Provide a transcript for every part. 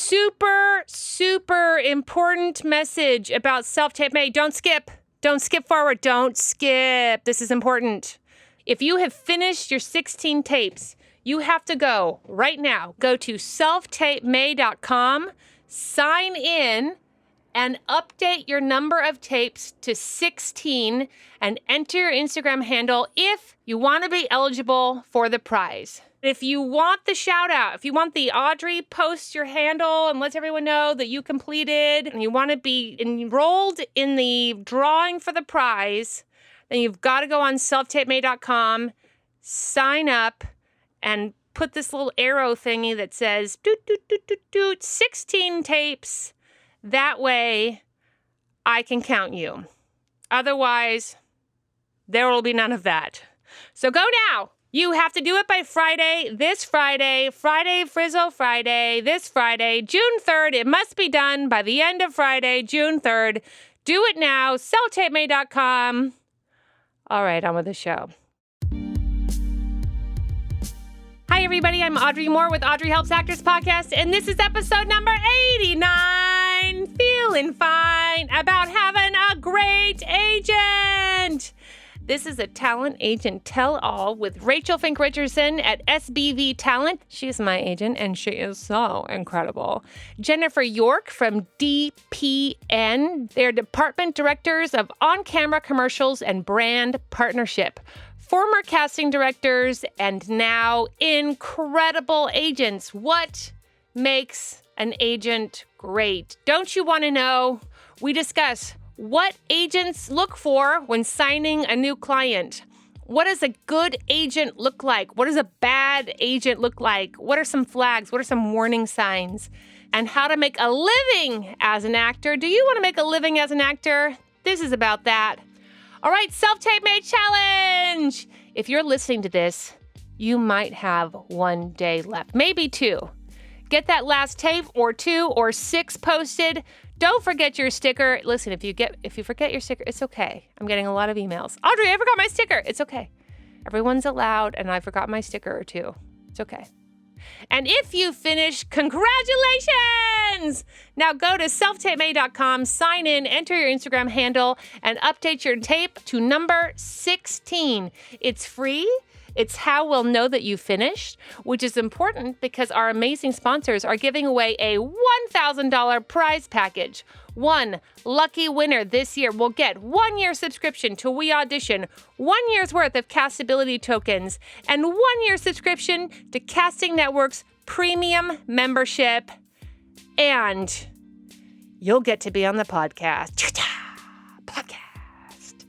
super, super important message about Self-Tape May. Don't skip. Don't skip forward. Don't skip. This is important. If you have finished your 16 tapes, you have to go right now. Go to selftapemay.com, sign in, and update your number of tapes to 16 and enter your Instagram handle if you want to be eligible for the prize. If you want the shout out, if you want the Audrey posts your handle and lets everyone know that you completed and you want to be enrolled in the drawing for the prize, then you've got to go on selftapemay.com, sign up, and put this little arrow thingy that says 16 tapes. That way I can count you. Otherwise, there will be none of that. So go now. You have to do it by Friday, this Friday, Frizzle Friday, this Friday, June 3rd. It must be done by the end of Friday, June 3rd. Do it now, selftapemay.com. All right, on with the show. Hi, everybody. I'm Audrey Moore with Audrey Helps Actors Podcast, and this is episode number 89, Feeling Fine About Having a Great Agent. This is a talent agent tell-all with Rachel Fink Richardson at SBV Talent. She's my agent, and she is so incredible. Jennifer York from DPN. They're department directors of on-camera commercials and brand partnership. Former casting directors and now incredible agents. What makes an agent great? Don't you want to know? We discuss what agents look for when signing a new client. What does a good agent look like? What does a bad agent look like? What are some flags? What are some warning signs? And how to make a living as an actor. Do you want to make a living as an actor? This is about that. All right, Self-Tape May Challenge. If you're listening to this, you might have 1 day left, maybe 2. Get that last tape or 2 or 6 posted. Don't forget your sticker. Listen, if you forget your sticker, it's okay. I'm getting a lot of emails. Audrey, I forgot my sticker. It's okay. Everyone's allowed, and I forgot my sticker or 2. It's okay. And if you finish, congratulations! Now go to selftapemay.com, sign in, enter your Instagram handle, and update your tape to number 16. It's free. It's how we'll know that you finished, which is important because our amazing sponsors are giving away a $1,000 prize package. One lucky winner this year will get 1 year subscription to We Audition, 1 year's worth of Castability tokens, and 1 year subscription to Casting Network's premium membership. And you'll get to be on the podcast. Podcast.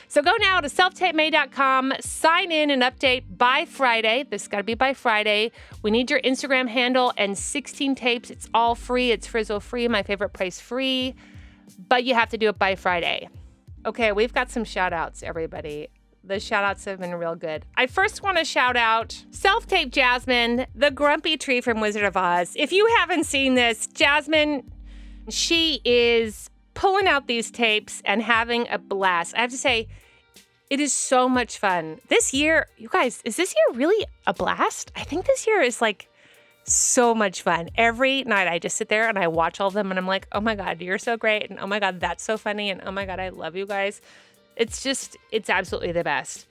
So go now to selftapemay.com, sign in and update by Friday. This has got to be by Friday. We need your Instagram handle and 16 tapes. It's all free. It's Frizzle free, my favorite price free. But you have to do it by Friday. Okay, we've got some shout outs, everybody. The shout outs have been real good. I first want to shout out Self-Tape Jasmine, the grumpy tree from Wizard of Oz. If you haven't seen this, Jasmine, she is pulling out these tapes and having a blast. I have to say, it is so much fun. This year, you guys, is this year really a blast? I think this year is like so much fun. Every night I just sit there and I watch all of them and I'm like, oh my God, you're so great. And oh my God, that's so funny. And oh my God, I love you guys. It's absolutely the best.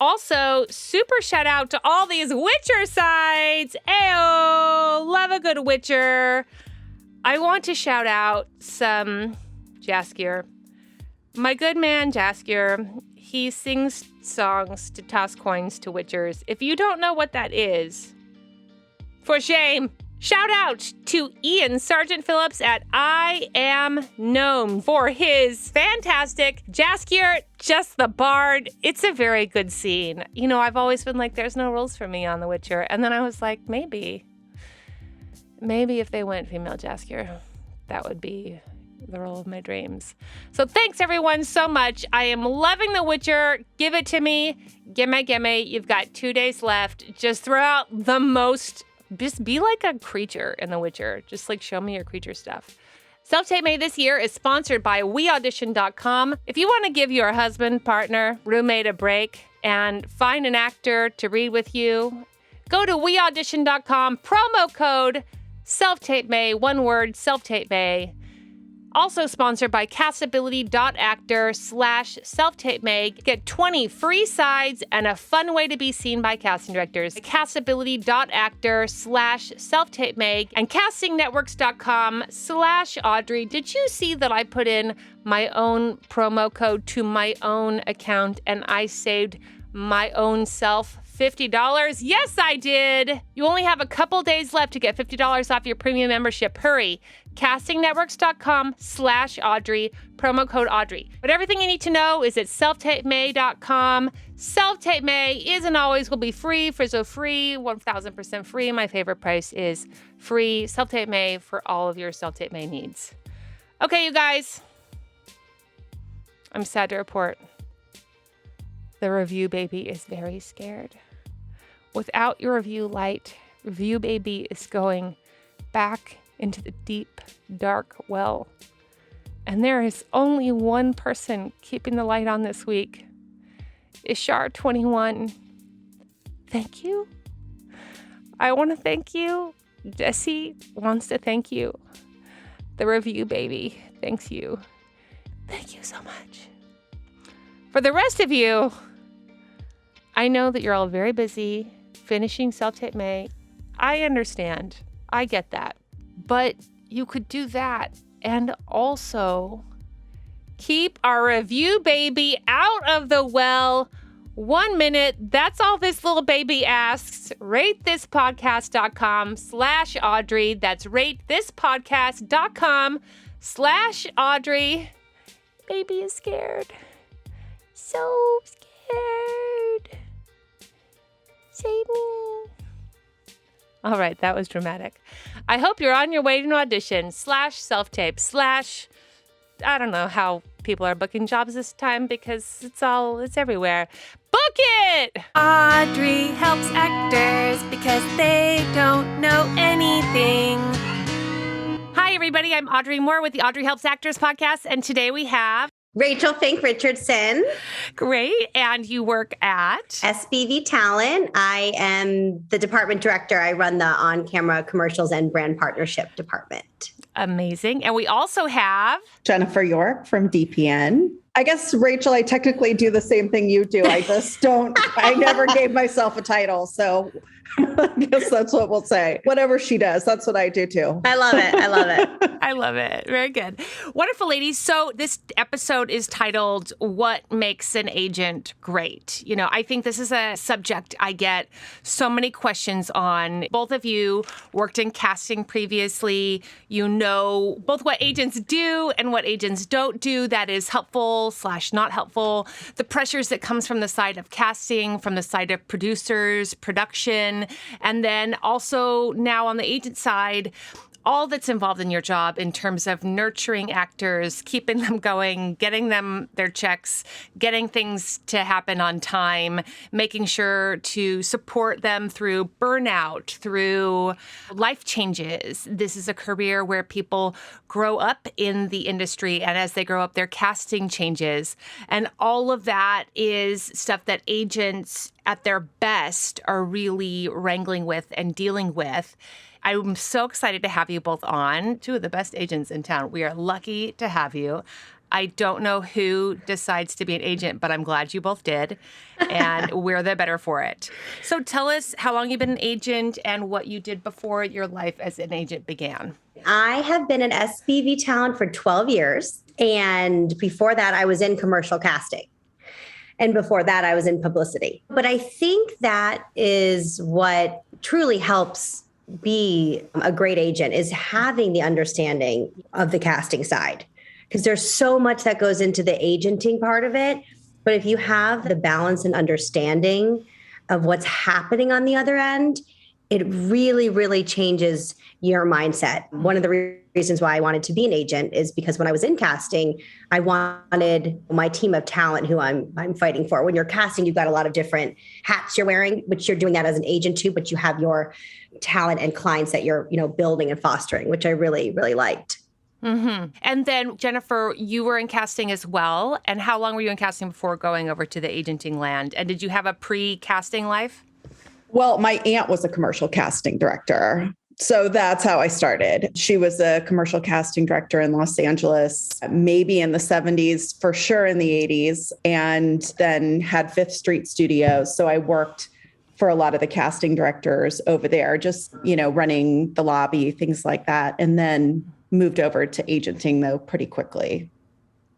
Also, super shout out to all these Witcher sites. Ayo, love a good Witcher. I want to shout out some Jaskier. My good man, Jaskier, he sings songs to toss coins to Witchers. If you don't know what that is, for shame. Shout out to Ian Sargent Phillips at I Am Gnome for his fantastic Jaskier, Just the Bard. It's a very good scene. You know, I've always been like, there's no rules for me on The Witcher. And then I was like, maybe if they went female Jaskier, that would be the role of my dreams. So thanks everyone so much. I am loving The Witcher. Give it to me. Gimme. You've got 2 days left. Just throw out the most. Just be like a creature in The Witcher. Just like show me your creature stuff. Self-Tape May this year is sponsored by WeAudition.com. If you want to give your husband, partner, roommate a break and find an actor to read with you, Go to weaudition.com, promo code self-tape-may, one word, self-tape-may. Also sponsored by castability.actor/self-tape-may. Get 20 free sides and a fun way to be seen by casting directors. Castability.actor/self-tape-may and castingnetworks.com/Audrey. Did you see that I put in my own promo code to my own account and I saved my own self $50? Yes, I did. You only have a couple days left to get $50 off your premium membership. Hurry. Castingnetworks.com/Audrey, promo code Audrey. But everything you need to know is at selftapemay.com. Self-tape-may is and always will be free, free, 1,000% free. My favorite price is free. Self-tape-may for all of your self-tape-may needs. Okay, you guys. I'm sad to report. The review baby is very scared. Without your review light, review baby is going back into the deep, dark well. And there is only one person keeping the light on this week. Ishar21. Thank you. I want to thank you. Jesse wants to thank you. The review baby thanks you. Thank you so much. For the rest of you, I know that you're all very busy finishing Self-Tape-May. I understand. I get that. But you could do that and also keep our review baby out of the well. 1 minute. That's all this little baby asks. RateThisPodcast.com/Audrey. That's RateThisPodcast.com/Audrey. Baby is scared. So scared. Save me. All right, that was dramatic. I hope you're on your way to an audition /self-tape / I don't know how people are booking jobs this time because it's everywhere. Book it! Audrey helps actors because they don't know anything. Hi, everybody. I'm Audrey Moore with the Audrey Helps Actors podcast, and today we have Rachel Fink Richardson. Great. And you work at SBV Talent. I am the department director. I run the on-camera commercials and brand partnership department. Amazing. And we also have Jennifer York from DPN. I guess, Rachel, I technically do the same thing you do. I just I never gave myself a title. So I guess that's what we'll say. Whatever she does, that's what I do too. I love it. I love it. Very good. Wonderful, ladies. So this episode is titled, What Makes an Agent Great? You know, I think this is a subject I get so many questions on. Both of you worked in casting previously. You know both what agents do and what agents don't do that is helpful / not helpful. The pressures that comes from the side of casting, from the side of producers, production, and then also now on the agent side, all that's involved in your job in terms of nurturing actors, keeping them going, getting them their checks, getting things to happen on time, making sure to support them through burnout, through life changes. This is a career where people grow up in the industry, and as they grow up, their casting changes. And all of that is stuff that agents at their best are really wrangling with and dealing with. I'm so excited to have you both on. Two of the best agents in town. We are lucky to have you. I don't know who decides to be an agent, but I'm glad you both did, and we're the better for it. So tell us how long you've been an agent and what you did before your life as an agent began. I have been an SBV Talent for 12 years, and before that, I was in commercial casting. And before that, I was in publicity. But I think that is what truly helps be a great agent, is having the understanding of the casting side, because there's so much that goes into the agenting part of it. But if you have the balance and understanding of what's happening on the other end, it really, really changes your mindset. One of the reasons why I wanted to be an agent is because when I was in casting, I wanted my team of talent who I'm fighting for. When you're casting, you've got a lot of different hats you're wearing, which you're doing that as an agent too, but you have your talent and clients that you're, building and fostering, which I really, really liked. Mm-hmm. And then, Jennifer, you were in casting as well. And how long were you in casting before going over to the agenting land? And did you have a pre-casting life? Well, my aunt was a commercial casting director. So that's how I started. She was a commercial casting director in Los Angeles, maybe in the 70s, for sure in the 80s, and then had Fifth Street Studios. So I worked for a lot of the casting directors over there, just, running the lobby, things like that. And then moved over to agenting, though, pretty quickly.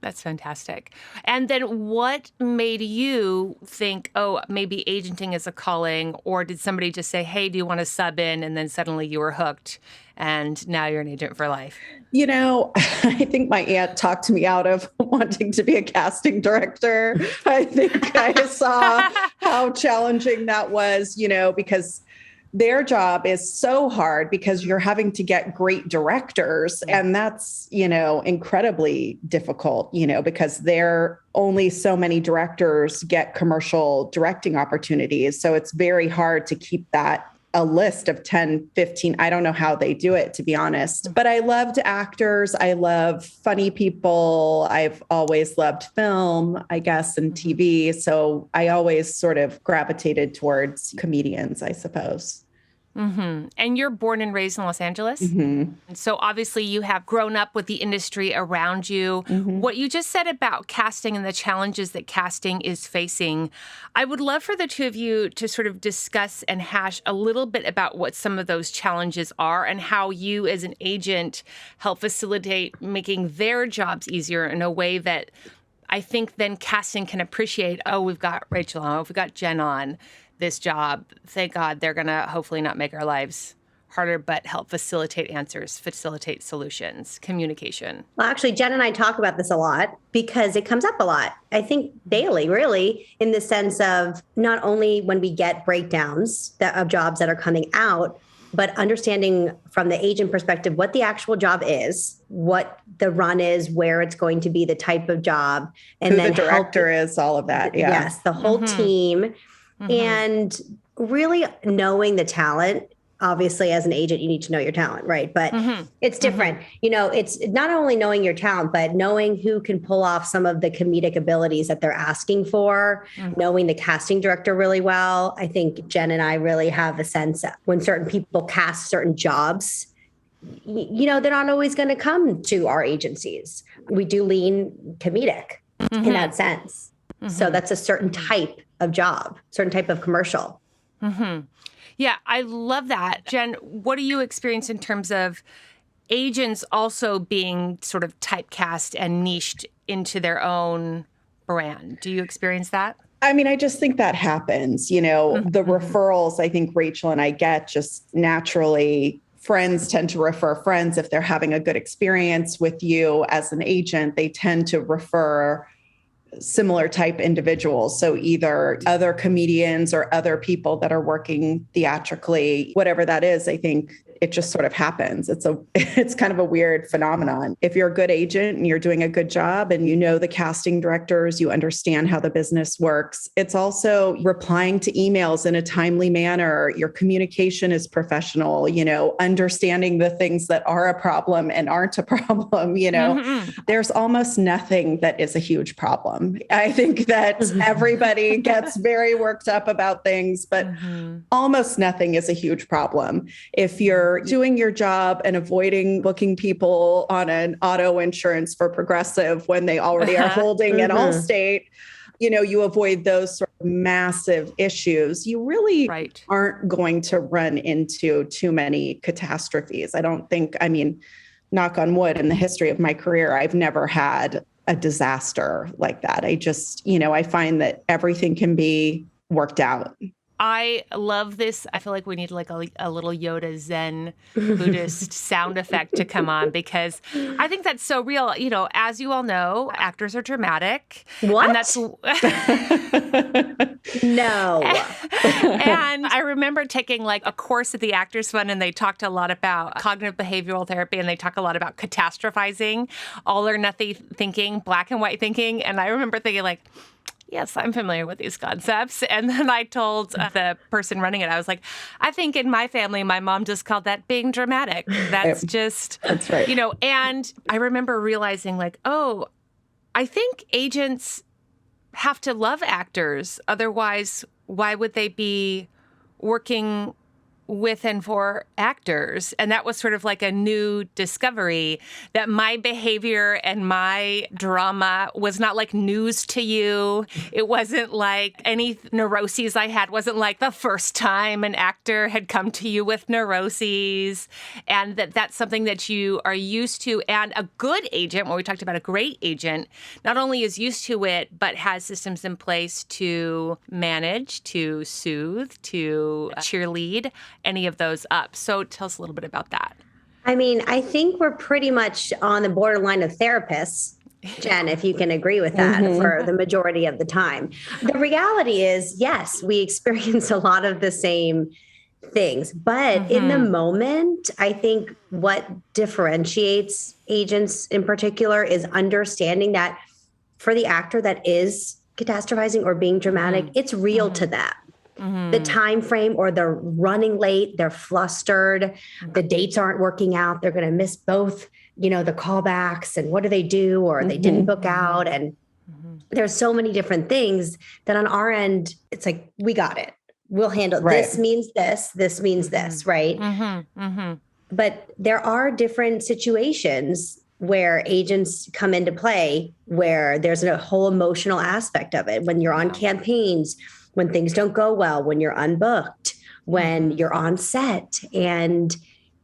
That's fantastic. And then what made you think, oh, maybe agenting is a calling? Or did somebody just say, hey, do you want to sub in? And then suddenly you were hooked and now you're an agent for life? I think my aunt talked me out of wanting to be a casting director. I think I saw how challenging that was, because their job is so hard because you're having to get great directors. And that's, incredibly difficult, because there only so many directors get commercial directing opportunities. So it's very hard to keep that a list of 10, 15. I don't know how they do it, to be honest. But I loved actors. I love funny people. I've always loved film, I guess, and TV. So I always sort of gravitated towards comedians, I suppose. Mm-hmm. And you're born and raised in Los Angeles. Mm-hmm. So obviously you have grown up with the industry around you. Mm-hmm. What you just said about casting and the challenges that casting is facing, I would love for the two of you to sort of discuss and hash a little bit about what some of those challenges are and how you as an agent help facilitate making their jobs easier in a way that I think then casting can appreciate, oh, we've got Rachel on, we've got Jen on this job. Thank God they're going to hopefully not make our lives harder, but help facilitate answers, facilitate solutions, communication. Well, actually, Jen and I talk about this a lot because it comes up a lot. I think daily, really, in the sense of not only when we get breakdowns of jobs that are coming out, but understanding from the agent perspective what the actual job is, what the run is, where it's going to be, the type of job, and who then the director is, all of that. Yeah. Yes, the whole team. And really knowing the talent. Obviously, as an agent, you need to know your talent, right? But it's different. It's not only knowing your talent, but knowing who can pull off some of the comedic abilities that they're asking for, knowing the casting director really well. I think Jen and I really have a sense that when certain people cast certain jobs, they're not always going to come to our agencies. We do lean comedic in that sense. So that's a certain type of job, certain type of commercial. Yeah, I love that. Jen, what do you experience in terms of agents also being sort of typecast and niched into their own brand? Do you experience that? I mean, I just think that happens. The referrals I think Rachel and I get just naturally. Friends tend to refer friends. If they're having a good experience with you as an agent, they tend to refer similar type individuals. So either other comedians or other people that are working theatrically, whatever that is, I think it just sort of happens. It's kind of a weird phenomenon. If you're a good agent and you're doing a good job and you know the casting directors, you understand how the business works. It's also replying to emails in a timely manner. Your communication is professional, understanding the things that are a problem and aren't a problem, There's almost nothing that is a huge problem. I think that everybody gets very worked up about things, but almost nothing is a huge problem. If you're doing your job and avoiding booking people on an auto insurance for Progressive when they already are holding an Allstate, you avoid those sort of massive issues. You really aren't going to run into too many catastrophes. I don't think, knock on wood, in the history of my career, I've never had a disaster like that. I just, I find that everything can be worked out. I love this. I feel like we need like a little Yoda Zen Buddhist sound effect to come on because I think that's so real. As you all know, actors are dramatic. What? And that's No. And I remember taking like a course at the Actors Fund and they talked a lot about cognitive behavioral therapy and they talk a lot about catastrophizing, all or nothing thinking, black and white thinking. And I remember thinking like, yes, I'm familiar with these concepts. And then I told the person running it, I was like, I think in my family, my mom just called that being dramatic. That's right. And I remember realizing like, oh, I think agents have to love actors. Otherwise, why would they be working with and for actors. And that was sort of like a new discovery that my behavior and my drama was not like news to you. It wasn't like any neuroses I had wasn't like the first time an actor had come to you with neuroses, and that's something that you are used to. And a good agent, when we talked about a great agent, not only is used to it, but has systems in place to manage, to soothe, to cheerlead any of those up. So tell us a little bit about that. I mean, I think we're pretty much on the borderline of therapists, Jen, if you can agree with that, for the majority of the time. The reality is, yes, we experience a lot of the same things, but in the moment, I think what differentiates agents in particular is understanding that for the actor that is catastrophizing or being dramatic, it's real to them. The time frame, or they're running late, they're flustered, the dates aren't working out, they're going to miss both, the callbacks, and what do they do, or they didn't book out. And there's so many different things that on our end, it's like, we got it. We'll handle this means this means this, right? But there are different situations where agents come into play where there's a whole emotional aspect of it. When you're on campaigns, when things don't go well, when you're unbooked, when you're on set and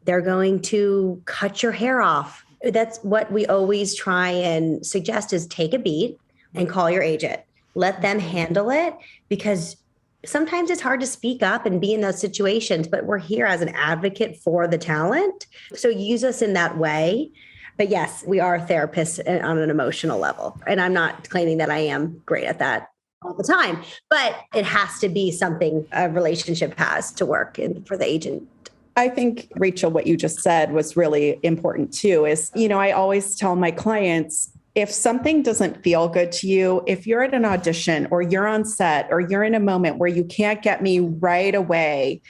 they're going to cut your hair off. That's what we always try and suggest, is take a beat and call your agent. Let them handle it, because sometimes it's hard to speak up and be in those situations, but we're here as an advocate for the talent. So use us in that way. But yes, we are therapists on an emotional level. And I'm not claiming that I am great at that all the time, but it has to be something a relationship has to work in for the agent. I think, Rachel, what you just said was really important too, is, I always tell my clients, if something doesn't feel good to you, if you're at an audition or you're on set or you're in a moment where you can't get me right away,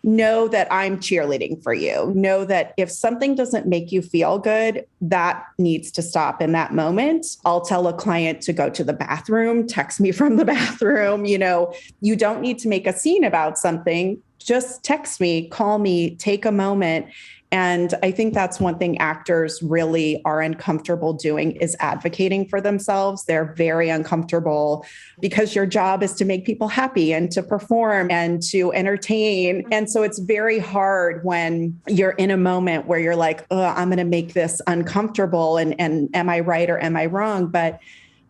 know that I'm cheerleading for you. Know that if something doesn't make you feel good, that needs to stop in that moment. I'll tell a client to go to the bathroom, text me from the bathroom. You don't need to make a scene about something. Just text me, call me, take a moment. And I think that's one thing actors really are uncomfortable doing, is advocating for themselves. They're very uncomfortable because your job is to make people happy and to perform and to entertain. And so it's very hard when you're in a moment where you're like, oh, I'm going to make this uncomfortable. And am I right or am I wrong? But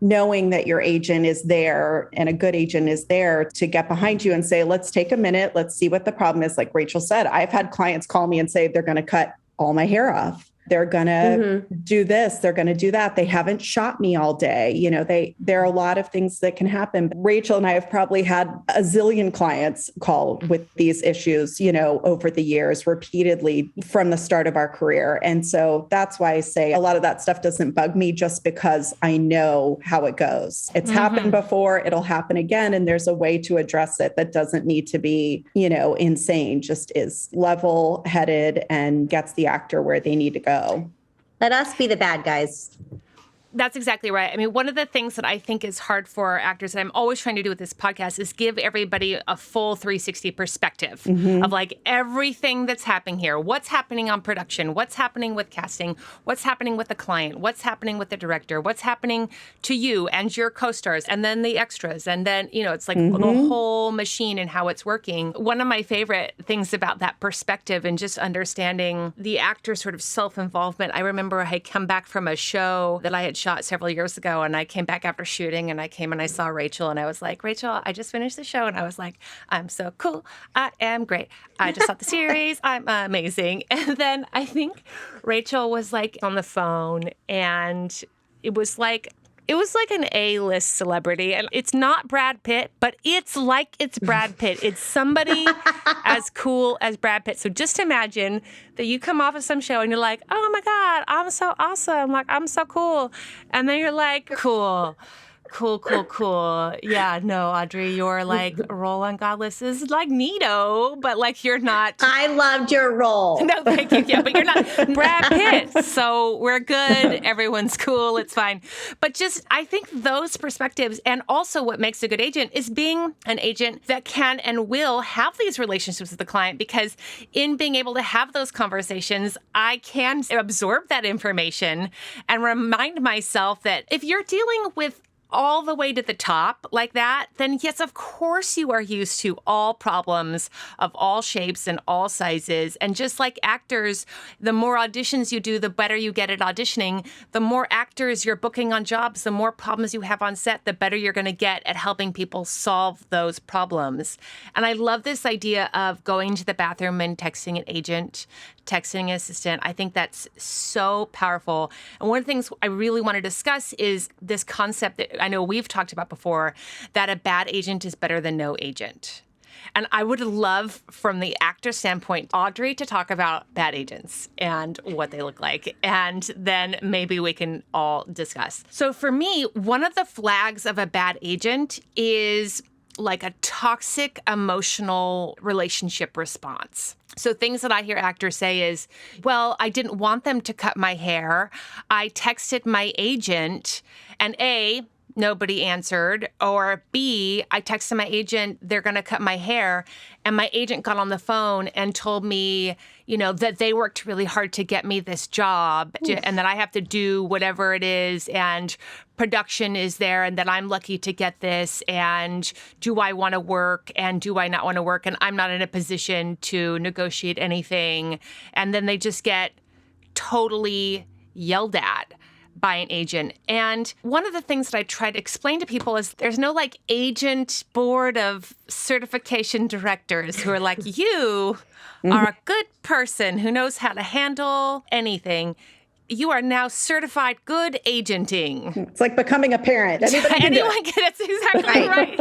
knowing that your agent is there, and a good agent is there to get behind you and say, let's take a minute. Let's see what the problem is. Like Rachel said, I've had clients call me and say they're going to cut all my hair off. They're going to do this. They're going to do that. They haven't shot me all day. There are a lot of things that can happen. Rachel and I have probably had a zillion clients call with these issues, over the years, repeatedly from the start of our career. And so that's why I say a lot of that stuff doesn't bug me, just because I know how it goes. It's happened before. It'll happen again. And there's a way to address it that doesn't need to be, insane, just is level-headed and gets the actor where they need to go. Let us be the bad guys. That's exactly right. I mean, one of the things that I think is hard for actors, and I'm always trying to do with this podcast, is give everybody a full 360 perspective of like everything that's happening here. What's happening on production? What's happening with casting? What's happening with the client? What's happening with the director? What's happening to you and your co-stars? And then the extras. And then, it's like the whole machine and how it's working. One of my favorite things about that perspective and just understanding the actor's sort of self-involvement, I remember I had come back from a show that I had shot several years ago, and I came back after shooting, and I came and I saw Rachel, and I was like, Rachel, I just finished the show, and I was like, I'm so cool. I am great. I just saw the series. I'm amazing. And then I think Rachel was like on the phone, and it was like an A-list celebrity. And it's not Brad Pitt, but it's like it's Brad Pitt. It's somebody as cool as Brad Pitt. So just imagine that you come off of some show and you're like, oh my God, I'm so awesome. Like, I'm so cool. And then you're like, cool. Cool, cool, cool. Yeah, no, Audrey, your like role on Godless is like neato, but like you're not. I loved your role. No, thank you. Yeah, but you're not Brad Pitt. So we're good. Everyone's cool. It's fine. But just, I think those perspectives, and also what makes a good agent is being an agent that can and will have these relationships with the client, because in being able to have those conversations, I can absorb that information and remind myself that if you're dealing with all the way to the top like that, then yes, of course you are used to all problems of all shapes and all sizes. And just like actors, the more auditions you do, the better you get at auditioning. The more actors you're booking on jobs, the more problems you have on set, the better you're going to get at helping people solve those problems. And I love this idea of going to the bathroom and texting an agent, texting an assistant. I think that's so powerful. And one of the things I really want to discuss is this concept that I know we've talked about before, that a bad agent is better than no agent. And I would love, from the actor standpoint, Audrey to talk about bad agents and what they look like. And then maybe we can all discuss. So for me, one of the flags of a bad agent is like a toxic emotional relationship response. So things that I hear actors say is, well, I didn't want them to cut my hair. I texted my agent and A, nobody answered, or B, I texted my agent, they're going to cut my hair. And my agent got on the phone and told me, you know, that they worked really hard to get me this job and that I have to do whatever it is. And production is there and that I'm lucky to get this. And do I want to work and do I not want to work? And I'm not in a position to negotiate anything. And then they just get totally yelled at by an agent. And one of the things that I try to explain to people is there's no like agent board of certification directors who are like, you are a good person who knows how to handle anything. You are now certified good agenting. It's like becoming a parent. Anyone can. That's exactly right.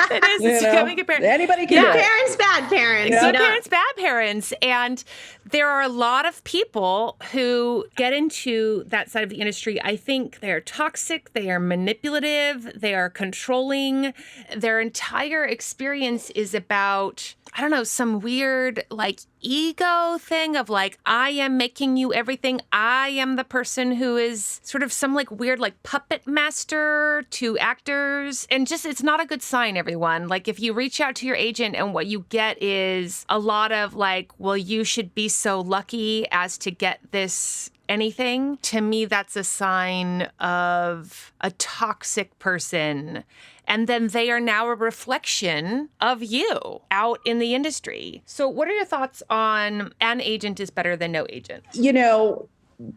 It is. It's becoming a parent. Anybody can do it. Good parents, bad parents. Good parents, bad parents. And there are a lot of people who get into that side of the industry. I think they're toxic. They are manipulative. They are controlling. Their entire experience is about, I don't know, some weird like ego thing of like, I am making you everything. I am the person who is sort of some like weird like puppet master to actors. And just, it's not a good sign, everyone. Like if you reach out to your agent and what you get is a lot of like, well, you should be so lucky as to get this anything. To me, that's a sign of a toxic person. And then they are now a reflection of you out in the industry. So what are your thoughts on an agent is better than no agent? You know,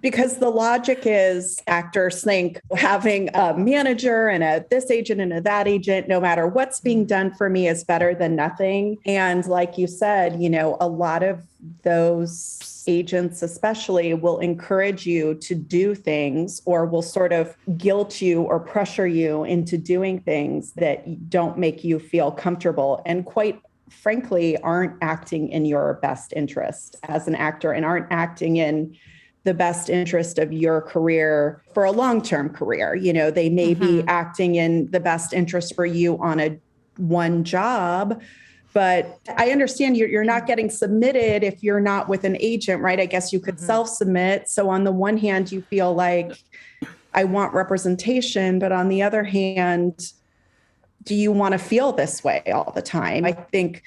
because the logic is actors think having a manager and a this agent and a that agent, no matter what's being done for me, is better than nothing. And like you said, you know, a lot of those agents especially will encourage you to do things or will sort of guilt you or pressure you into doing things that don't make you feel comfortable and quite frankly aren't acting in your best interest as an actor and aren't acting in the best interest of your career for a long-term career. You know, they may be acting in the best interest for you on a one job. But I understand you're not getting submitted if you're not with an agent, right? I guess you could self-submit. So on the one hand, you feel like I want representation, but on the other hand, do you want to feel this way all the time? I think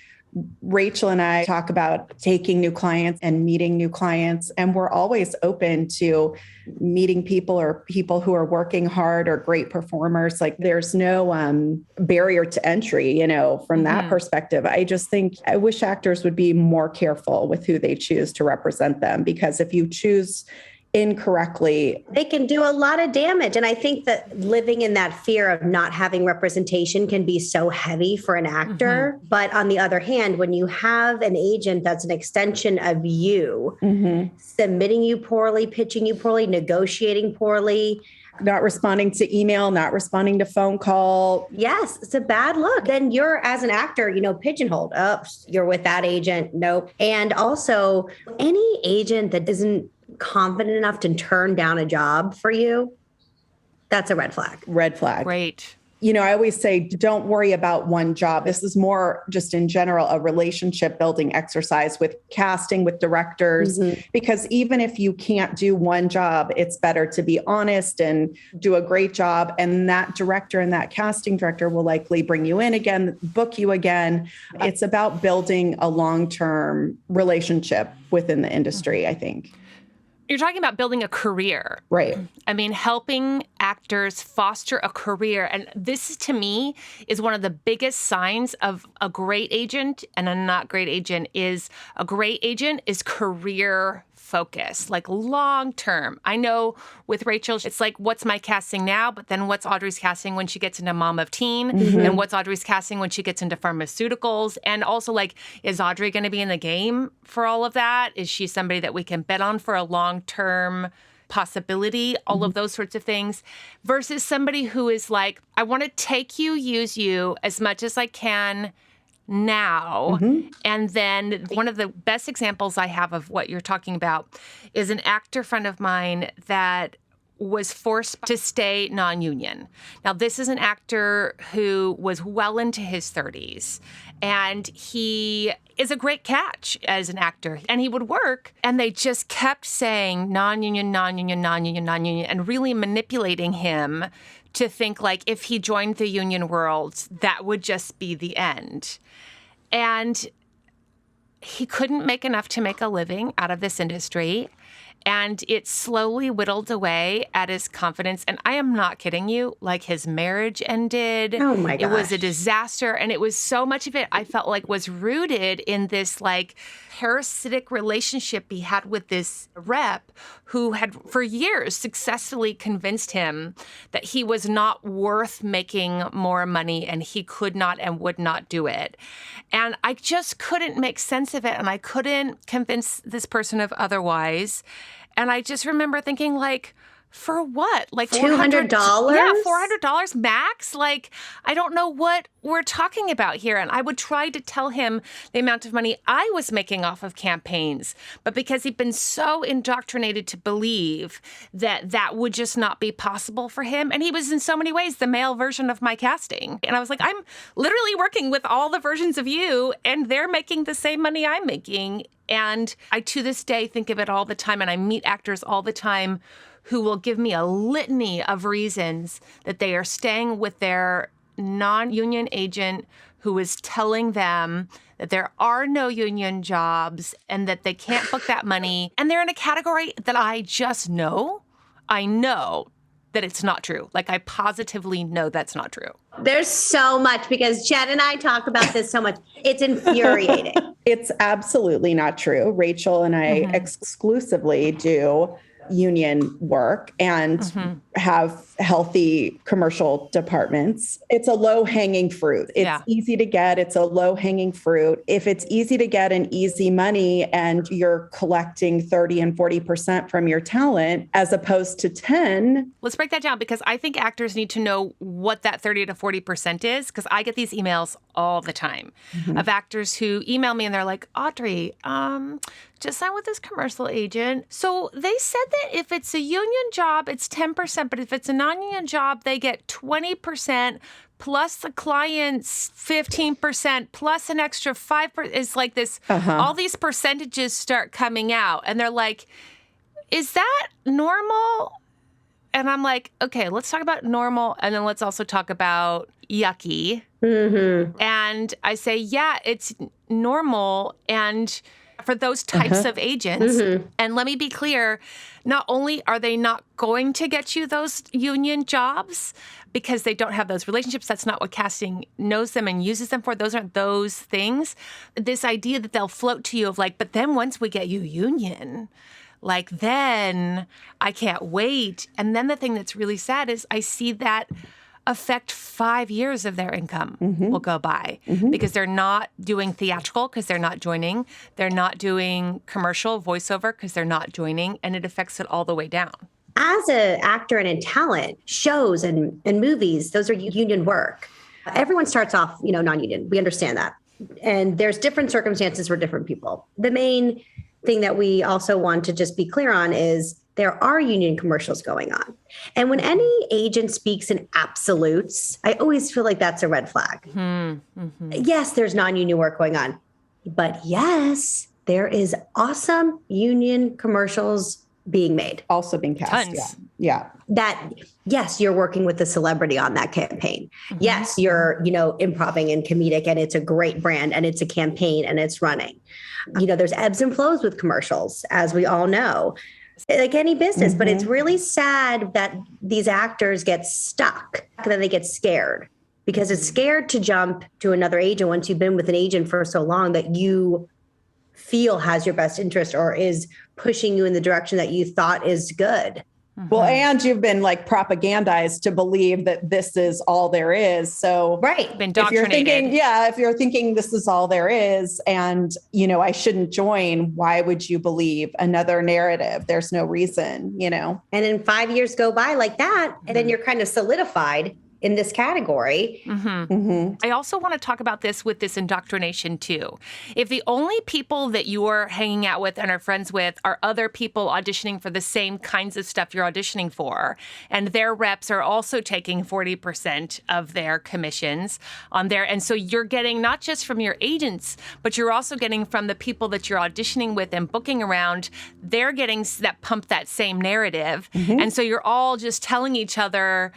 Rachel and I talk about taking new clients and meeting new clients, and we're always open to meeting people or people who are working hard or great performers. Like there's no barrier to entry, you know, from that perspective. I just think I wish actors would be more careful with who they choose to represent them, because if you choose incorrectly, they can do a lot of damage. And I think that living in that fear of not having representation can be so heavy for an actor. But on the other hand, when you have an agent that's an extension of you, submitting you poorly, pitching you poorly, negotiating poorly, not responding to email, not responding to phone call. Yes, it's a bad look. Then you're, as an actor, you know, pigeonholed. Oh, you're with that agent. Nope. And also any agent that isn't confident enough to turn down a job for you, That's a red flag. Red flag. Great. You know, I always say, don't worry about one job. This is more just in general, a relationship building exercise with casting, with directors, because even if you can't do one job, it's better to be honest and do a great job. And that director and that casting director will likely bring you in again, book you again. It's about building a long-term relationship within the industry, I think. You're talking about building a career. Right. I mean, helping actors foster a career. And this, to me, is one of the biggest signs of a great agent and a not great agent. Is a great agent is career focused, like long term. I know with Rachel, it's like, what's my casting now? But then what's Audrey's casting when she gets into Mom of Teen? And what's Audrey's casting when she gets into pharmaceuticals? And also, like, is Audrey going to be in the game for all of that? Is she somebody that we can bet on for a long term possibility? All of those sorts of things. Versus somebody who is like, I want to take you, use you as much as I can now. And then one of the best examples I have of what you're talking about is an actor friend of mine that was forced to stay non-union. Now, this is an actor who was well into his 30s, and he is a great catch as an actor. And he would work, and they just kept saying non-union, non-union, non-union, non-union, and really manipulating him to think like if he joined the union world, that would just be the end. And he couldn't make enough to make a living out of this industry. And it slowly whittled away at his confidence. And I am not kidding you. Like, his marriage ended. Oh my gosh. It was a disaster. And it was so much of it, I felt like, was rooted in this like parasitic relationship he had with this rep who had for years successfully convinced him that he was not worth making more money and he could not and would not do it. And I just couldn't make sense of it. And I couldn't convince this person of otherwise. And I just remember thinking, like, for what? Like $200? Yeah, $400 max? Like, I don't know what we're talking about here. And I would try to tell him the amount of money I was making off of campaigns. But because he'd been so indoctrinated to believe that that would just not be possible for him. And he was in so many ways the male version of my casting. And I was like, I'm literally working with all the versions of you, and they're making the same money I'm making. And I, to this day, think of it all the time. And I meet actors all the time who will give me a litany of reasons that they are staying with their non-union agent who is telling them that there are no union jobs and that they can't book that money. And they're in a category that I just know. I know that it's not true. Like, I positively know that's not true. There's so much, because Jen and I talk about this so much. It's infuriating. It's absolutely not true. Rachel and I exclusively do union work and have healthy commercial departments. It's a low-hanging fruit. It's easy to get. It's a low-hanging fruit. If it's easy to get and easy money and you're collecting 30 and 40% from your talent as opposed to 10. Let's break that down, because I think actors need to know what that 30 to 40% is, because I get these emails all the time of actors who email me and they're like, Audrey, just signed with this commercial agent. So they said that if it's a union job, it's 10%, but if it's a non-union job, they get 20% plus the client's 15% plus an extra 5%. It's like this, all these percentages start coming out, and they're like, is that normal? And I'm like, okay, let's talk about normal, and then let's also talk about yucky. And I say, yeah, it's normal. And for those types of agents, and let me be clear, not only are they not going to get you those union jobs because they don't have those relationships, that's not what casting knows them and uses them for. Those aren't those things. This idea that they'll float to you of like, but then once we get you union, like, then I can't wait. And then the thing that's really sad is I see that affect 5 years of their income will go by because they're not doing theatrical because they're not joining. They're not doing commercial voiceover because they're not joining. And it affects it all the way down. As an actor and in talent, shows and movies, those are union work. Everyone starts off, non-union. We understand that. And there's different circumstances for different people. The main thing that we also want to just be clear on is there are union commercials going on. And when any agent speaks in absolutes, I always feel like that's a red flag. Yes, there's non-union work going on, but yes, there is awesome union commercials being made. Also being cast. Tons. Yeah. That, yes, you're working with a celebrity on that campaign. Yes, you're, improving and comedic, and it's a great brand, and it's a campaign, and it's running. There's ebbs and flows with commercials, as we all know, like any business, but it's really sad that these actors get stuck, that they get scared, because it's scared to jump to another agent once you've been with an agent for so long that you feel has your best interest or is pushing you in the direction that you thought is good. Well, and you've been like propagandized to believe that this is all there is. So right. Been if you're indoctrinated. if you're thinking this is all there is and, I shouldn't join, why would you believe another narrative? There's no reason, And then 5 years go by like that, and then you're kind of solidified in this category. I also want to talk about this with this indoctrination too. If the only people that you're hanging out with and are friends with are other people auditioning for the same kinds of stuff you're auditioning for, and their reps are also taking 40% of their commissions on there, and so you're getting not just from your agents, but you're also getting from the people that you're auditioning with and booking around, they're getting that pump that same narrative. And so you're all just telling each other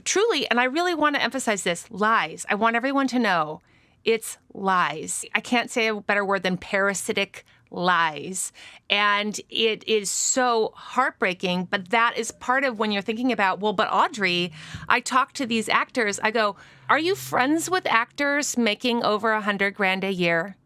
truly, and I really want to emphasize this, lies. I want everyone to know it's lies. I can't say a better word than parasitic lies. And it is so heartbreaking, but that is part of when you're thinking about, well, but Audrey, I talk to these actors, I go, are you friends with actors making over $100,000 a year?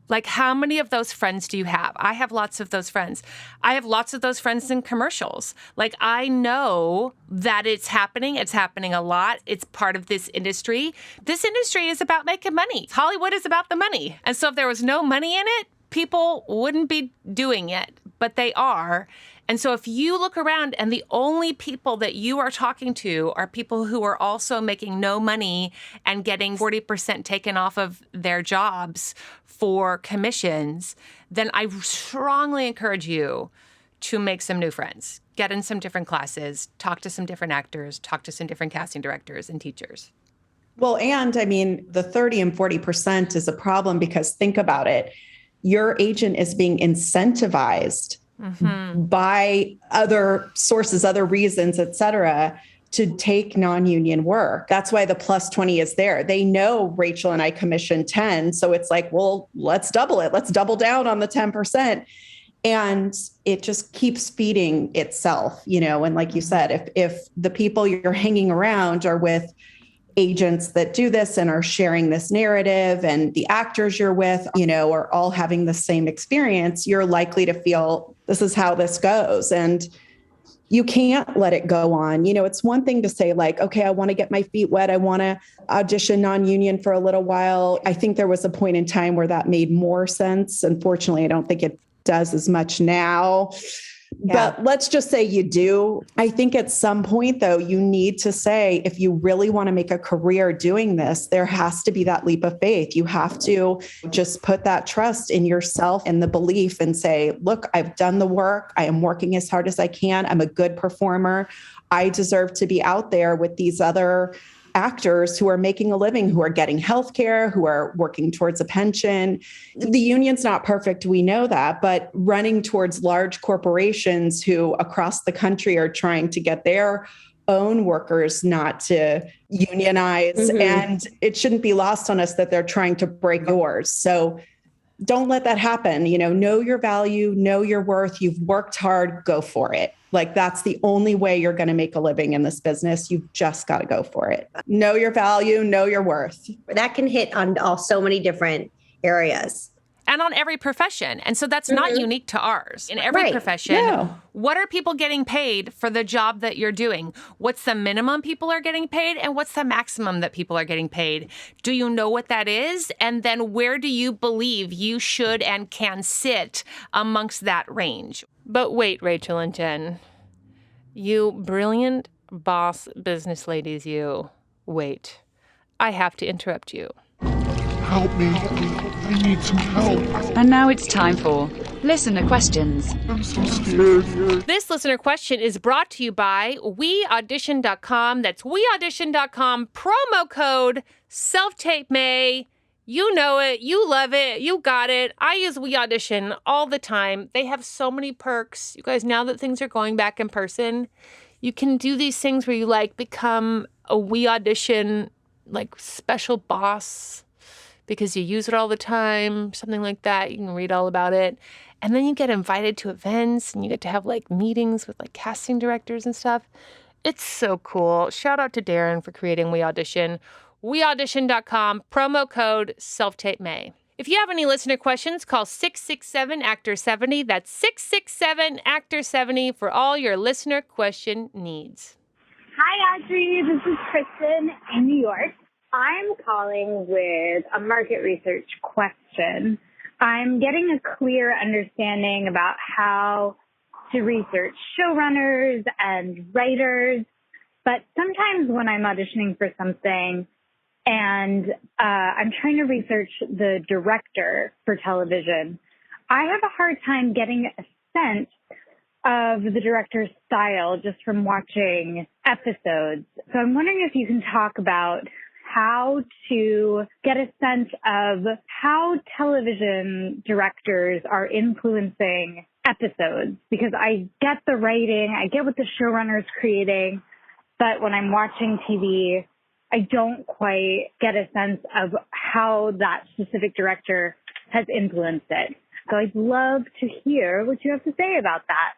Like, how many of those friends do you have? I have lots of those friends. I have lots of those friends in commercials. Like, I know that it's happening. It's happening a lot. It's part of this industry. This industry is about making money. Hollywood is about the money. And so if there was no money in it, people wouldn't be doing it, but they are. And so if you look around and the only people that you are talking to are people who are also making no money and getting 40% taken off of their jobs for commissions, then I strongly encourage you to make some new friends. Get in some different classes, talk to some different actors, talk to some different casting directors and teachers. Well, and I mean, the 30 and 40% is a problem because think about it. Your agent is being incentivized by other sources, other reasons, et cetera, to take non-union work. That's why the plus 20 is there. They know Rachel and I commission 10. So it's like, well, let's double it. Let's double down on the 10%. And it just keeps feeding itself, and like you said, if the people you're hanging around are with agents that do this and are sharing this narrative, and the actors you're with, are all having the same experience, you're likely to feel this is how this goes. And you can't let it go on. It's one thing to say like, okay, I want to get my feet wet. I want to audition non-union for a little while. I think there was a point in time where that made more sense. Unfortunately, I don't think it does as much now. Yeah. But let's just say you do. I think at some point, though, you need to say, if you really want to make a career doing this, there has to be that leap of faith. You have to just put that trust in yourself and the belief and say, look, I've done the work. I am working as hard as I can. I'm a good performer. I deserve to be out there with these other actors who are making a living, who are getting healthcare, who are working towards a pension. The union's not perfect. We know that, but running towards large corporations who across the country are trying to get their own workers not to unionize. And it shouldn't be lost on us that they're trying to break yours. So don't let that happen. Know your value, know your worth. You've worked hard, go for it. Like that's the only way you're going to make a living in this business. You've just got to go for it. Know your value, know your worth. That can hit on so many different areas. And on every profession. And so that's not unique to ours. In every profession, what are people getting paid for the job that you're doing? What's the minimum people are getting paid? And what's the maximum that people are getting paid? Do you know what that is? And then where do you believe you should and can sit amongst that range? But wait, Rachel and Jen, you brilliant boss business ladies, you, wait. I have to interrupt you. help me. I need some help. And now it's time for listener questions. I'm so scared. This listener question is brought to you by WeAudition.com. That's WeAudition.com. Promo code SelfTapeMay. You know it. You love it. You got it. I use WeAudition all the time. They have so many perks. You guys, now that things are going back in person, you can do these things where you like become a WeAudition like special boss because you use it all the time, something like that. You can read all about it. And then you get invited to events and you get to have like meetings with like casting directors and stuff. It's so cool. Shout out to Darren for creating WeAudition. WeAudition.com, promo code SelfTapeMay. If you have any listener questions, call 667-ACTOR-70. That's 667-ACTOR-70 for all your listener question needs. Hi, Audrey. This is Kristen in New York. I'm calling with a market research question. I'm getting a clear understanding about how to research showrunners and writers, but sometimes when I'm auditioning for something and I'm trying to research the director for television, I have a hard time getting a sense of the director's style just from watching episodes. So I'm wondering if you can talk about how to get a sense of how television directors are influencing episodes, because I get the writing, I get what the showrunner is creating, but when I'm watching TV, I don't quite get a sense of how that specific director has influenced it. So I'd love to hear what you have to say about that.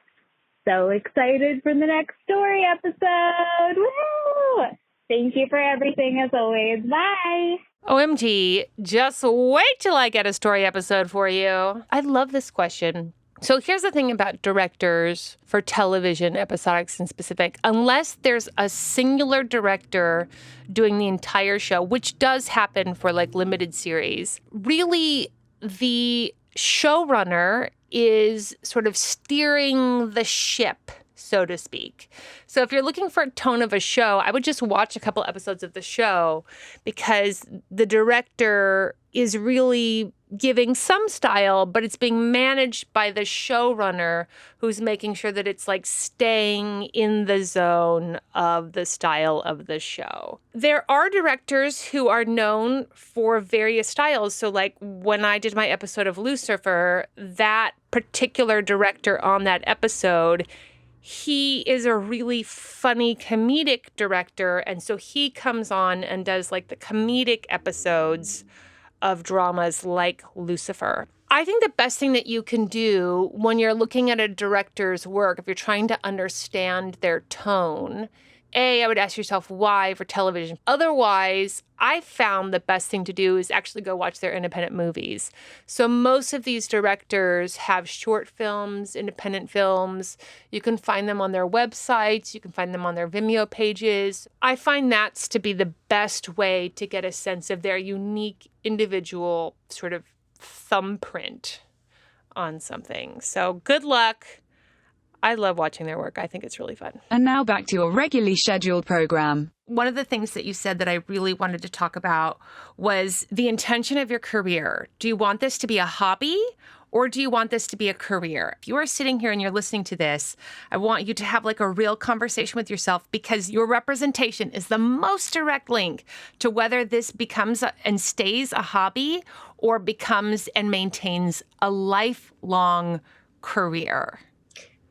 So excited for the next story episode. Woo! Thank you for everything as always. Bye. OMG, just wait till I get a story episode for you. I love this question. So here's the thing about directors for television, episodics in specific. Unless there's a singular director doing the entire show, which does happen for like limited series, really the showrunner is sort of steering the ship, so to speak. So if you're looking for a tone of a show, I would just watch a couple episodes of the show because the director is really giving some style, but it's being managed by the showrunner who's making sure that it's like staying in the zone of the style of the show. There are directors who are known for various styles. So like when I did my episode of Lucifer, that particular director on that episode, he is a really funny comedic director. And so he comes on and does like the comedic episodes of dramas like Lucifer. I think the best thing that you can do when you're looking at a director's work, if you're trying to understand their tone, I would ask yourself why for television. Otherwise, I found the best thing to do is actually go watch their independent movies. So most of these directors have short films, independent films. You can find them on their websites. You can find them on their Vimeo pages. I find that's to be the best way to get a sense of their unique individual sort of thumbprint on something. So good luck. I love watching their work. I think it's really fun. And now back to your regularly scheduled program. One of the things that you said that I really wanted to talk about was the intention of your career. Do you want this to be a hobby or do you want this to be a career? If you are sitting here and you're listening to this, I want you to have like a real conversation with yourself because your representation is the most direct link to whether this becomes and stays a hobby or becomes and maintains a lifelong career.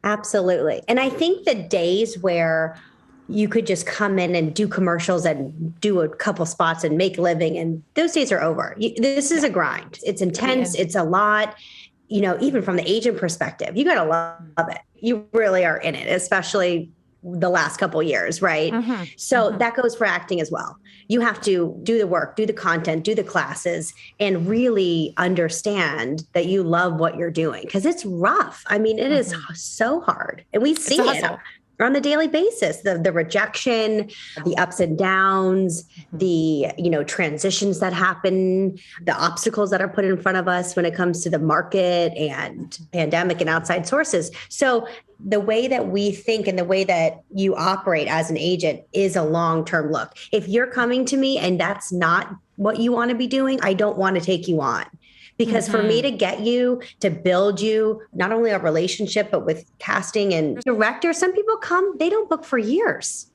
Absolutely. And I think the days where you could just come in and do commercials and do a couple spots and make a living, and those days are over. This is a grind. It's intense. It's a lot. You know, even from the agent perspective, you got to love it. You really are in it, especially the last couple of years, right? Mm-hmm. So that goes for acting as well. You have to do the work, do the content, do the classes, and really understand that you love what you're doing because it's rough. I mean, it is so hard. And we see it on the daily basis, the rejection, the ups and downs, the, transitions that happen, the obstacles that are put in front of us when it comes to the market and pandemic and outside sources. So the way that we think and the way that you operate as an agent is a long-term look. If you're coming to me and that's not what you want to be doing, I don't want to take you on. Because for me to get you, to build you, not only a relationship, but with casting and directors, some people come, they don't book for years.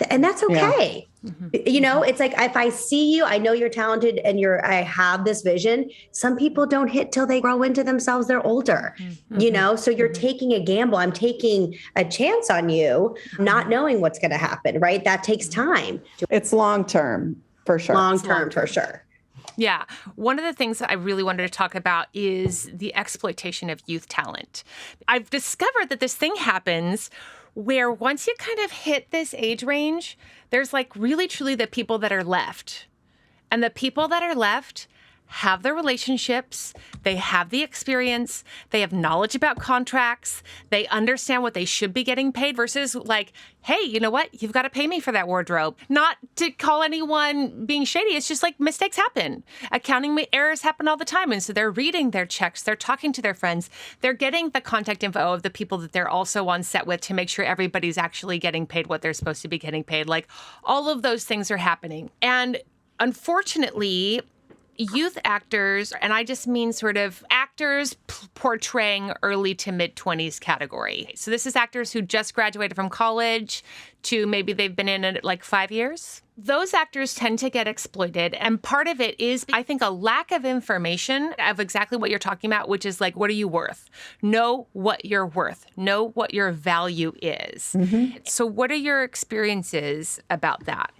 And that's okay. You know, it's like, if I see you, I know you're talented and I have this vision. Some people don't hit till they grow into themselves. They're older, you know, so you're taking a gamble. I'm taking a chance on you, not knowing what's going to happen, right? That takes time. It's long-term for sure. Long-term for sure. Yeah. One of the things that I really wanted to talk about is the exploitation of youth talent. I've discovered that this thing happens where once you kind of hit this age range, there's like really truly the people that are left. And the people that are left have the relationships, they have the experience, they have knowledge about contracts, they understand what they should be getting paid versus like, hey, you know what? You've got to pay me for that wardrobe. Not to call anyone being shady. It's just like mistakes happen. Accounting errors happen all the time. And so they're reading their checks. They're talking to their friends. They're getting the contact info of the people that they're also on set with to make sure everybody's actually getting paid what they're supposed to be getting paid. Like all of those things are happening. And unfortunately, youth actors, and I just mean sort of actors portraying early to mid-20s category. So this is actors who just graduated from college to maybe they've been in it like 5 years. Those actors tend to get exploited. And part of it is, I think, a lack of information of exactly what you're talking about, which is like, what are you worth? Know what you're worth. Know what your value is. So what are your experiences about that?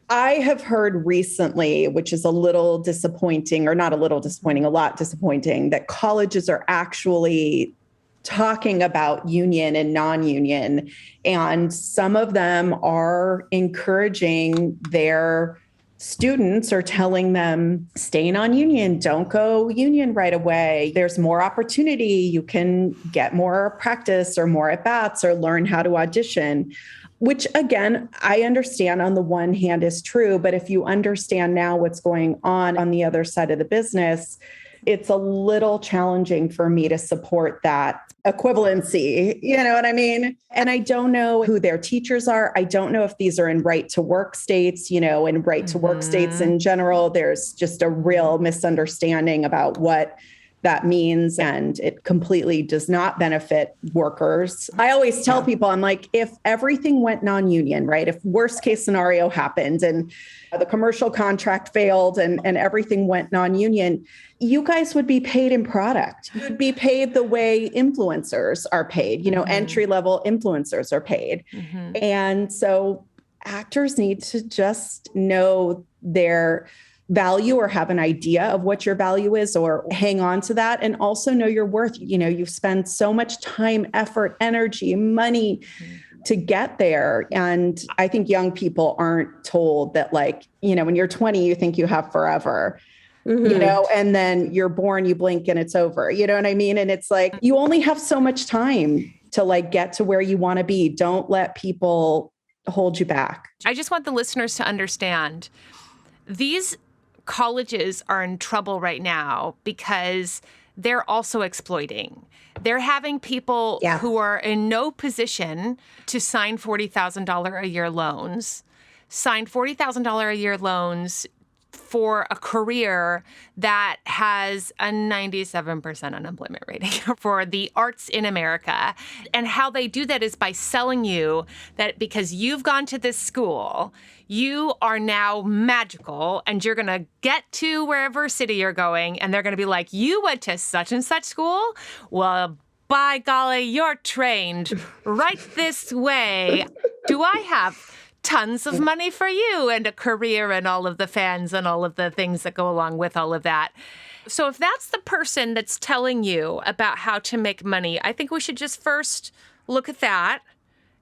I have heard recently, which is a little disappointing, or not a little disappointing, a lot disappointing, that colleges are actually talking about union and non-union. And some of them are encouraging their students or telling them, stay non-union, don't go union right away. There's more opportunity. You can get more practice or more at-bats or learn how to audition. Which, again, I understand on the one hand is true, but if you understand now what's going on the other side of the business, it's a little challenging for me to support that equivalency. You know what I mean? And I don't know who their teachers are. I don't know if these are in right to work states, you know, and right to work states in general. There's just a real misunderstanding about what that means, and it completely does not benefit workers. I always tell people, I'm like, if everything went non-union, right? If worst case scenario happened and the commercial contract failed and everything went non-union, you guys would be paid in product. You'd be paid the way influencers are paid, you know, entry-level influencers are paid. And so actors need to just know their value or have an idea of what your value is or hang on to that, and also know your worth. You know, you've spent so much time, effort, energy, money to get there. And I think young people aren't told that, like, you know, when you're 20, you think you have forever. You know, and then you're born, you blink and it's over. You know what I mean? And it's like, you only have so much time to like get to where you want to be. Don't let people hold you back. I just want the listeners to understand these colleges are in trouble right now because they're also exploiting. They're having people who are in no position to sign $40,000 a year loans, sign $40,000 a year loans for a career that has a 97% unemployment rating for the arts in America. And how they do that is by selling you that because you've gone to this school, you are now magical and you're going to get to wherever city you're going. And they're going to be like, you went to such and such school? Well, by golly, you're trained right this way. Do I have tons of money for you and a career and all of the fans and all of the things that go along with all of that? So if that's the person that's telling you about how to make money, I think we should just first look at that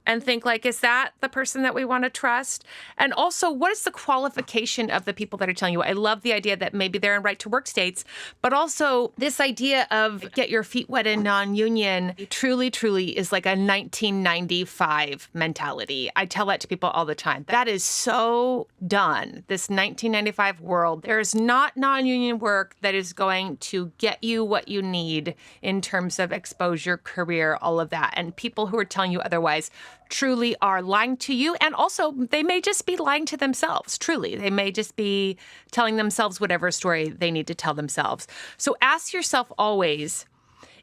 and think, like, is that the person that we want to trust? And also, what is the qualification of the people that are telling you? I love the idea that maybe they're in right to work states, but also this idea of get your feet wet in non-union truly, truly is like a 1995 mentality. I tell that to people all the time. That is so done. This 1995 world, there is not non-union work that is going to get you what you need in terms of exposure, career, all of that. And people who are telling you otherwise, truly are lying to you. And also, they may just be lying to themselves, truly. They may just be telling themselves whatever story they need to tell themselves. So ask yourself always,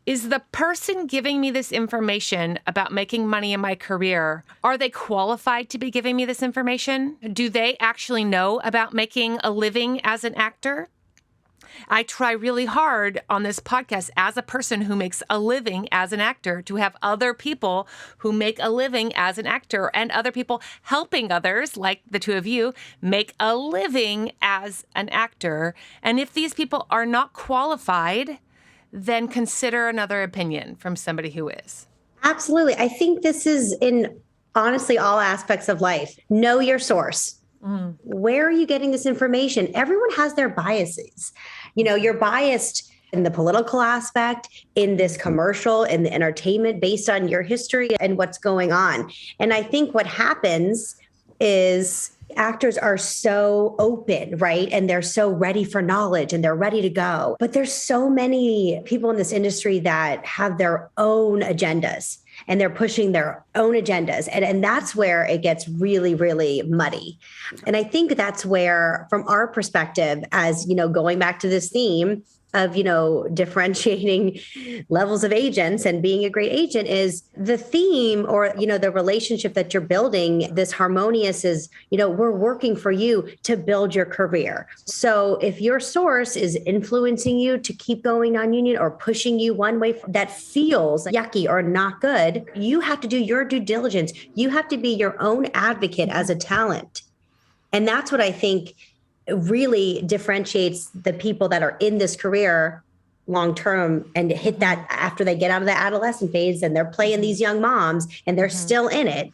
is the person giving me this information about making money in my career, are they qualified to be giving me this information? Do they actually know about making a living as an actor? I try really hard on this podcast as a person who makes a living as an actor to have other people who make a living as an actor and other people helping others, like the two of you, make a living as an actor. And if these people are not qualified, then consider another opinion from somebody who is. Absolutely. I think this is in honestly all aspects of life. Know your source. Where are you getting this information? Everyone has their biases. You're biased in the political aspect, in this commercial, in the entertainment based on your history and what's going on. And I think what happens is actors are so open, right? And they're so ready for knowledge and they're ready to go. But there's so many people in this industry that have their own agendas and they're pushing their own agendas. And that's where it gets really, really muddy. And I think that's where, from our perspective, as, going back to this theme of, differentiating levels of agents and being a great agent, is the theme or, the relationship that you're building, this harmonious is, we're working for you to build your career. So if your source is influencing you to keep going non-union or pushing you one way that feels yucky or not good, you have to do your due diligence. You have to be your own advocate as a talent. And that's what I think really differentiates the people that are in this career long term and hit that after they get out of the adolescent phase and they're playing these young moms and they're still in it,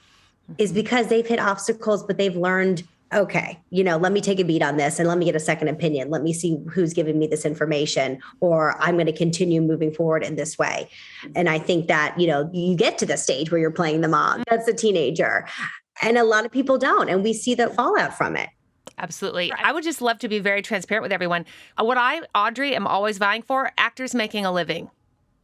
is because they've hit obstacles, but they've learned, okay, let me take a beat on this and let me get a second opinion. Let me see who's giving me this information, or I'm going to continue moving forward in this way. And I think that, you get to the stage where you're playing the mom, that's a teenager, and a lot of people don't. And we see the fallout from it. Absolutely. I would just love to be very transparent with everyone. What I, Audrey, am always vying for, actors making a living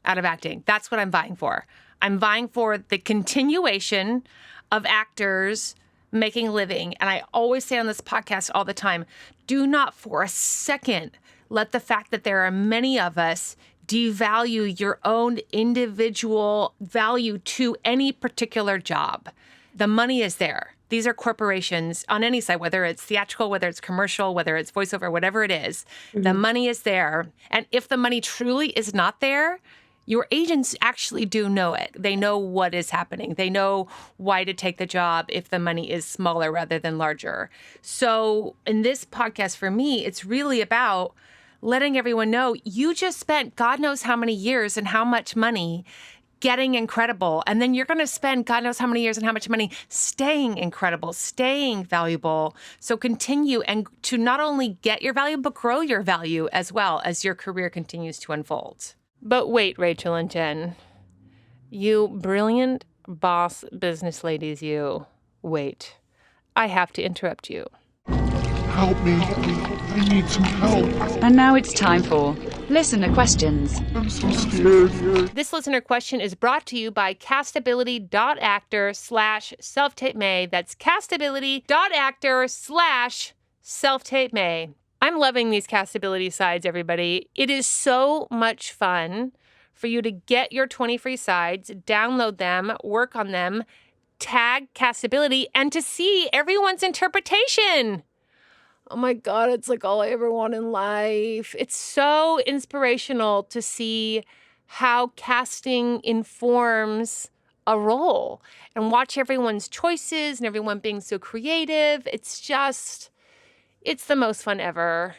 out of acting. That's what I'm vying for. I'm vying for the continuation of actors making a living. And I always say on this podcast all the time, do not for a second let the fact that there are many of us devalue your own individual value to any particular job. The money is there. These are corporations on any side, whether it's theatrical, whether it's commercial, whether it's voiceover, whatever it is. The money is there. And if the money truly is not there, your agents actually do know it. They know what is happening. They know why to take the job if the money is smaller rather than larger. So in this podcast, for me, it's really about letting everyone know you just spent God knows how many years and how much money getting incredible. And then you're going to spend God knows how many years and how much money staying incredible, staying valuable. So continue and to not only get your value, but grow your value as well as your career continues to unfold. But wait, Rachel and Jen, you brilliant boss business ladies, you wait. I have to interrupt you. Help me. I need some help. And now it's time for listener questions. I'm so scared. This listener question is brought to you by castability.actor/self-tape-may. That's castability.actor/self-tape-may. I'm loving these castability sides, everybody. It is so much fun for you to get your 20 free sides, download them, work on them, tag castability, and to see everyone's interpretation. Oh my God, it's like all I ever want in life. It's so inspirational to see how casting informs a role and watch everyone's choices and everyone being so creative. It's the most fun ever.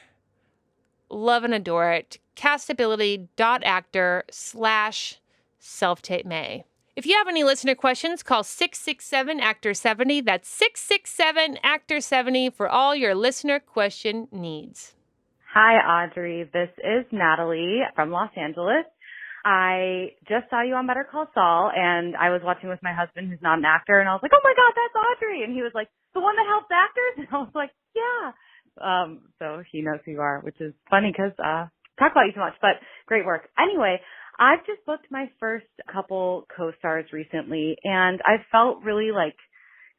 Love and adore it. Castability.actor/self-tape-may. If you have any listener questions, call 667-ACTOR-70. That's 667-ACTOR-70 for all your listener question needs. Hi, Audrey. This is Natalie from Los Angeles. I just saw you on Better Call Saul, and I was watching with my husband, who's not an actor, and I was like, oh, my God, that's Audrey. And he was like, the one that helps actors? And I was like, yeah. So he knows who you are, which is funny because talk about you so much, but great work. Anyway, I've just booked my first couple co-stars recently, and I felt really like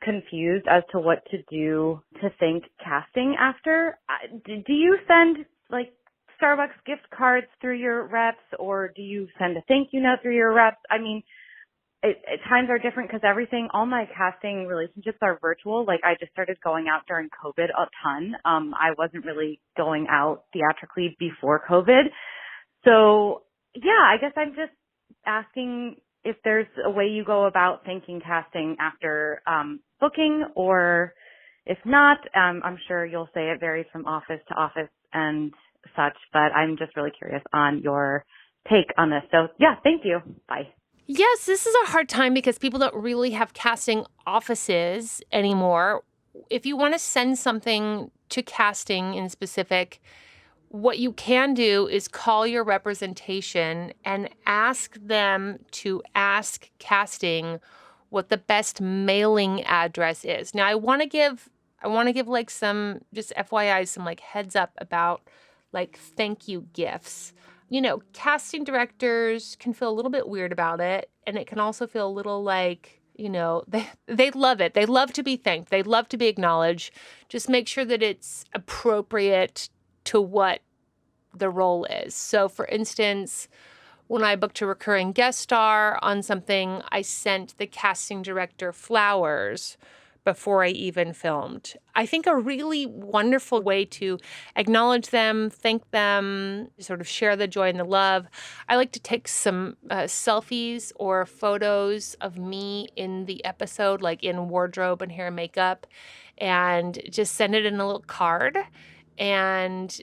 confused as to what to do to Fink casting after. Do you send like Starbucks gift cards through your reps, or do you send a thank you note through your reps? I mean, times are different because all my casting relationships are virtual. Like I just started going out during COVID a ton. I wasn't really going out theatrically before COVID. So yeah, I guess I'm just asking if there's a way you go about thanking casting after booking, or if not, I'm sure you'll say it varies from office to office and such, but I'm just really curious on your take on this. So yeah, thank you. Bye. Yes, this is a hard time because people don't really have casting offices anymore. If you want to send something to casting in specific, what you can do is call your representation and ask them to ask casting what the best mailing address is. Now, I want to give like some, just FYI, some like heads up about like thank you gifts. You know, casting directors can feel a little bit weird about it. And it can also feel a little like, you know, they love it. They love to be thanked. They love to be acknowledged. Just make sure that it's appropriate to what the role is. So for instance, when I booked a recurring guest star on something, I sent the casting director flowers before I even filmed. I think a really wonderful way to acknowledge them, thank them, sort of share the joy and the love. I like to take some selfies or photos of me in the episode, like in wardrobe and hair and makeup, and just send it in a little card and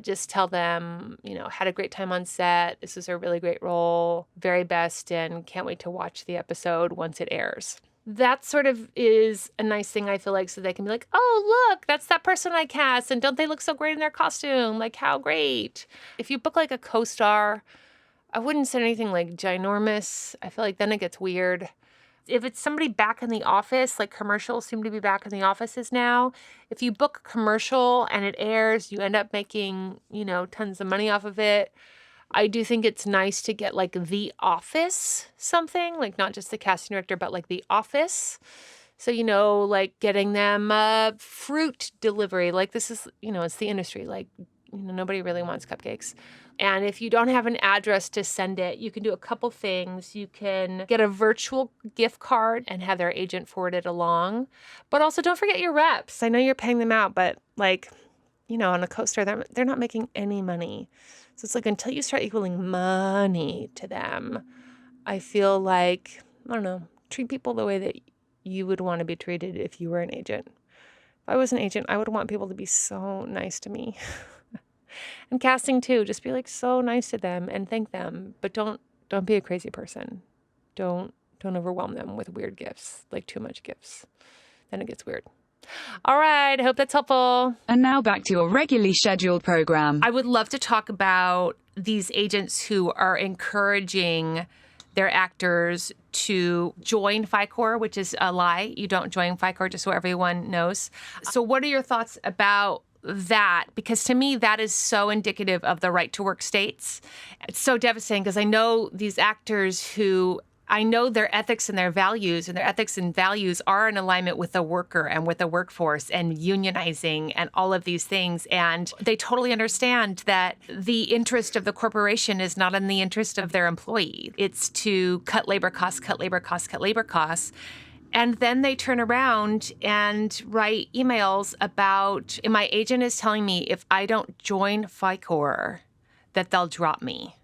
just tell them, you know, had a great time on set. This is a really great role, very best, and can't wait to watch the episode once it airs. That sort of is a nice thing, I feel like, so they can be like, oh, look, that's that person I cast, and don't they look so great in their costume? Like, how great. If you book like a co-star, I wouldn't send anything like ginormous. I feel like then it gets weird. If it's somebody back in the office, like commercials seem to be back in the offices now. If you book a commercial and it airs, you end up making, you know, tons of money off of it. I do think it's nice to get like The Office something, like not just the casting director, but like The Office. So, you know, like getting them a fruit delivery. Like this is, you know, it's the industry. Like, you know, nobody really wants cupcakes. And if you don't have an address to send it, you can do a couple things. You can get a virtual gift card and have their agent forward it along. But also don't forget your reps. I know you're paying them out, but like, you know, on a co-star, they're not making any money. So it's like until you start equaling money to them, I feel like, I don't know, treat people the way that you would want to be treated if you were an agent. If I was an agent, I would want people to be so nice to me. And casting too, just be like so nice to them and thank them, but don't be a crazy person. Don't overwhelm them with weird gifts, like too much gifts. Then it gets weird. All right, I hope that's helpful. And now back to your regularly scheduled program. I would love to talk about these agents who are encouraging their actors to join FICOR, which is a lie. You don't join FICOR, just so everyone knows. So what are your thoughts about that? Because to me, that is so indicative of the right to work states. It's so devastating because I know these actors who I know their ethics and their values are in alignment with the worker and with the workforce and unionizing and all of these things. And they totally understand that the interest of the corporation is not in the interest of their employee. It's to cut labor costs. And then they turn around and write emails about, my agent is telling me if I don't join FICOR, that they'll drop me.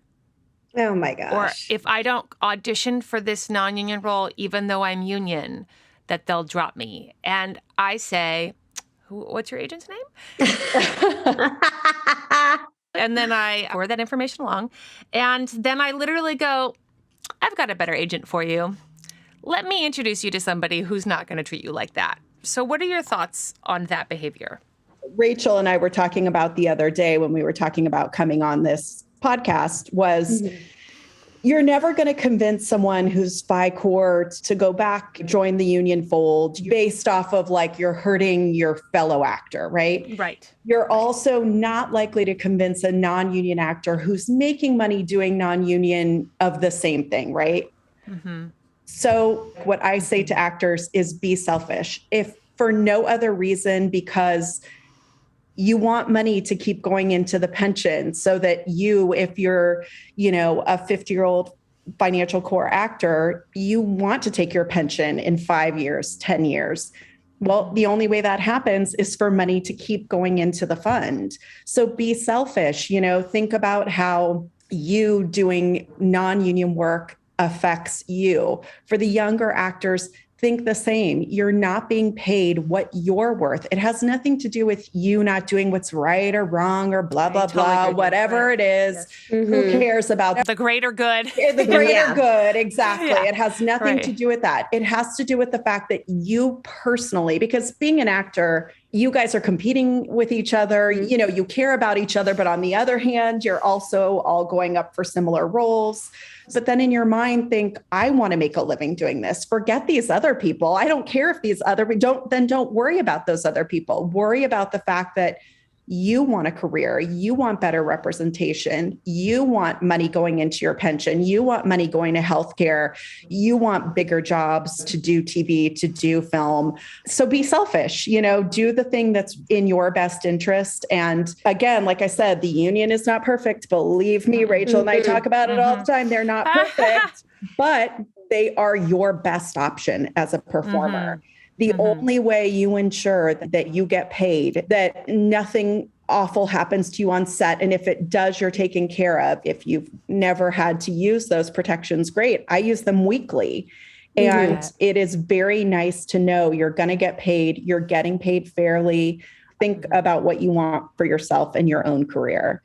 Oh my gosh. Or if I don't audition for this non-union role, even though I'm union, that they'll drop me. And I say, what's your agent's name? And then I forward that information along. And then I literally go, I've got a better agent for you. Let me introduce you to somebody who's not going to treat you like that. So what are your thoughts on that behavior? Rachel and I were talking about the other day when we were talking about coming on this podcast was You're never going to convince someone who's FI-Corps to go back, join the union fold based off of like you're hurting your fellow actor, right? Right. You're also not likely to convince a non-union actor who's making money doing non-union of the same thing, right? Mm-hmm. So what I say to actors is be selfish. If for no other reason, because you want money to keep going into the pension so that you, if you're, a 50-year-old financial core actor, you want to take your pension in 5 years, 10 years. Well, the only way that happens is for money to keep going into the fund. So be selfish, think about how you doing non-union work affects you. For the younger actors, think the same. You're not being paid what you're worth. It has nothing to do with you not doing what's right or wrong or blah, blah, blah, whatever it is. Yes. Who cares about the greater good? The greater good. Exactly. Yeah. It has nothing to do with that. It has to do with the fact that you personally, because being an actor, you guys are competing with each other, you care about each other, but on the other hand, you're also all going up for similar roles. But then in your mind, think, I want to make a living doing this. Forget these other people. I don't care if these other, don't worry about those other people. Worry about the fact that you want a career, you want better representation, you want money going into your pension, you want money going to healthcare, you want bigger jobs to do TV, to do film. So be selfish, do the thing that's in your best interest. And again, like I said, the union is not perfect. Believe me, Rachel and I talk about it all the time. They're not perfect, but they are your best option as a performer. The only way you ensure that you get paid, that nothing awful happens to you on set, and if it does, you're taken care of. If you've never had to use those protections, great. I use them weekly. And it is very nice to know you're going to get paid. You're getting paid fairly. Think about what you want for yourself and your own career.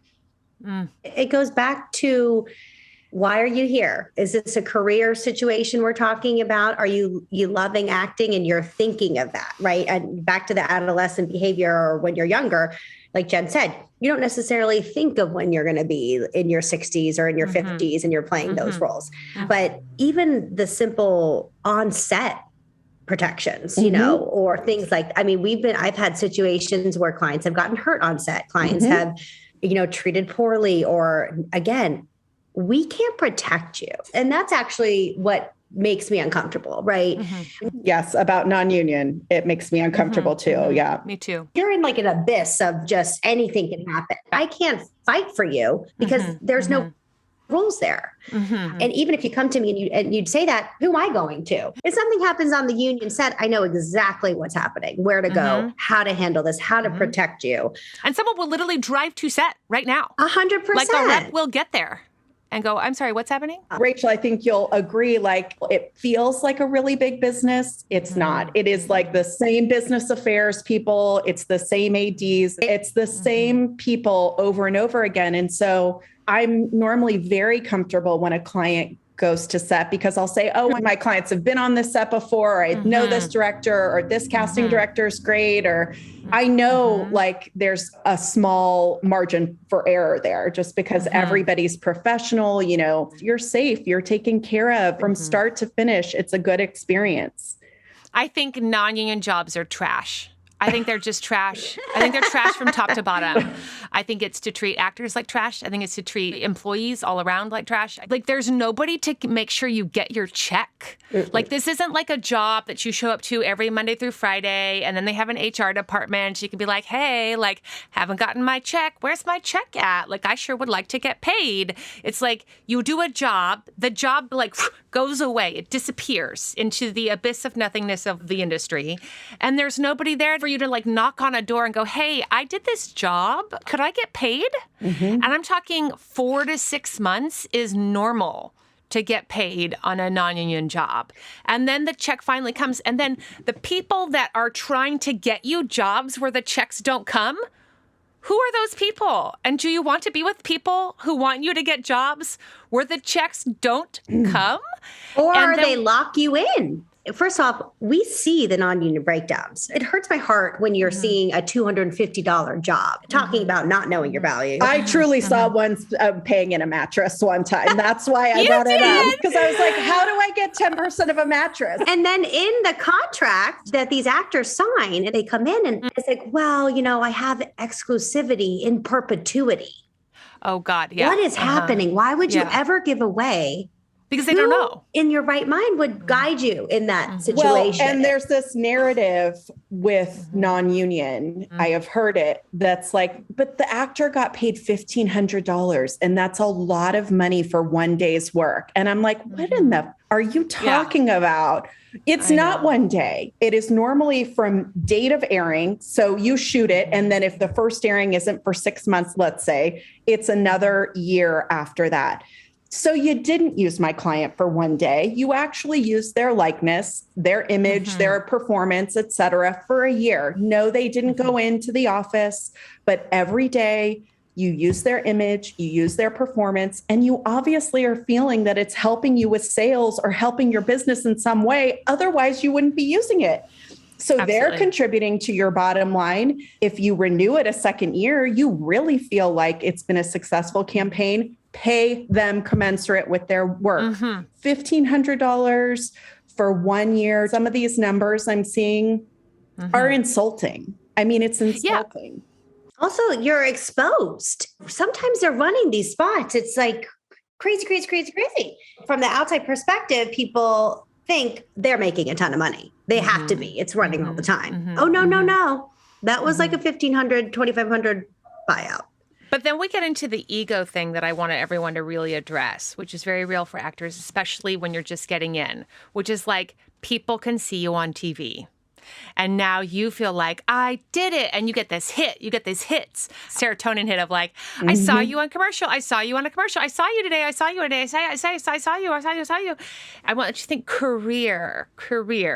It goes back to, why are you here? Is this a career situation we're talking about? Are you loving acting and you're thinking of that, right? And back to the adolescent behavior, or when you're younger, like Jen said, you don't necessarily think of when you're going to be in your 60s or in your 50s and you're playing those roles. But even the simple on-set protections, or things like, I've had situations where clients have gotten hurt on set. Clients have, treated poorly, or again, we can't protect you. And that's actually what makes me uncomfortable, right? Yes, about non-union, it makes me uncomfortable too. Yeah. Me too. You're in like an abyss of just anything can happen. I can't fight for you because there's no rules there. And even if you come to me and you'd say that, who am I going to? If something happens on the union set, I know exactly what's happening, where to go, how to handle this, how to protect you. And someone will literally drive to set right now. 100%. Like a rep will get there and go, I'm sorry, what's happening? Rachel, I think you'll agree, like it feels like a really big business. It's not. It is like the same business affairs people. It's the same ADs. It's the same people over and over again. And so I'm normally very comfortable when a client goes to set, because I'll say, oh, my clients have been on this set before, or I know this director, or this casting director is great, or I know like there's a small margin for error there, just because everybody's professional, you're safe, you're taken care of from start to finish. It's a good experience. I think non-union jobs are trash. I think they're just trash. I think they're trash from top to bottom. I think it's to treat actors like trash. I think it's to treat employees all around like trash. Like there's nobody to make sure you get your check. Like this isn't like a job that you show up to every Monday through Friday and then they have an HR department. You can be like, hey, like haven't gotten my check. Where's my check at? Like I sure would like to get paid. It's like you do a job. The job like goes away. It disappears into the abyss of nothingness of the industry. And there's nobody there for you to like knock on a door and go, hey, I did this job. Could I get paid? And I'm talking 4 to 6 months is normal to get paid on a non-union job. And then the check finally comes. And then the people that are trying to get you jobs where the checks don't come, who are those people? And do you want to be with people who want you to get jobs where the checks don't come? Or they lock you in. first off, we see the non-union breakdowns. It hurts my heart when you're seeing a $250 job, talking about not knowing your value. I truly saw one paying in a mattress one time. That's why I brought it up, because I was like, how do I get 10% of a mattress? And then in the contract that these actors sign, they come in and it's like, well, I have exclusivity in perpetuity. Oh, God. Yeah. What is happening? Why would you ever give away? Because they don't know. In your right mind would guide you in that situation. Well, and there's this narrative with non-union. I have heard it. That's like, but the actor got paid $1,500 and that's a lot of money for one day's work. And I'm like, what in the are you talking about? It's not one day. It is normally from date of airing. So you shoot it. And then if the first airing isn't for 6 months, let's say, it's another year after that. So you didn't use my client for one day. You actually used their likeness, their image, their performance, et cetera, for a year. No, they didn't go into the office, but every day you use their image, you use their performance, and you obviously are feeling that it's helping you with sales or helping your business in some way. Otherwise, you wouldn't be using it. So they're contributing to your bottom line. If you renew it a second year, you really feel like it's been a successful campaign. Pay them commensurate with their work. $1,500 for 1 year. Some of these numbers I'm seeing are insulting. I mean, it's insulting. Yeah. Also, you're exposed. Sometimes they're running these spots. It's like crazy, crazy, crazy, crazy. From the outside perspective, people think they're making a ton of money. They have to be. It's running all the time. Oh, no. That was like a $1,500, $2,500 buyout. But then we get into the ego thing that I wanted everyone to really address, which is very real for actors, especially when you're just getting in, which is like people can see you on TV. And now you feel like, I did it. And you get this hit. You get these hits. Serotonin hit of like, I saw you on commercial. I saw you on a commercial. I saw you today. I saw you today. I saw you. I want you to think career.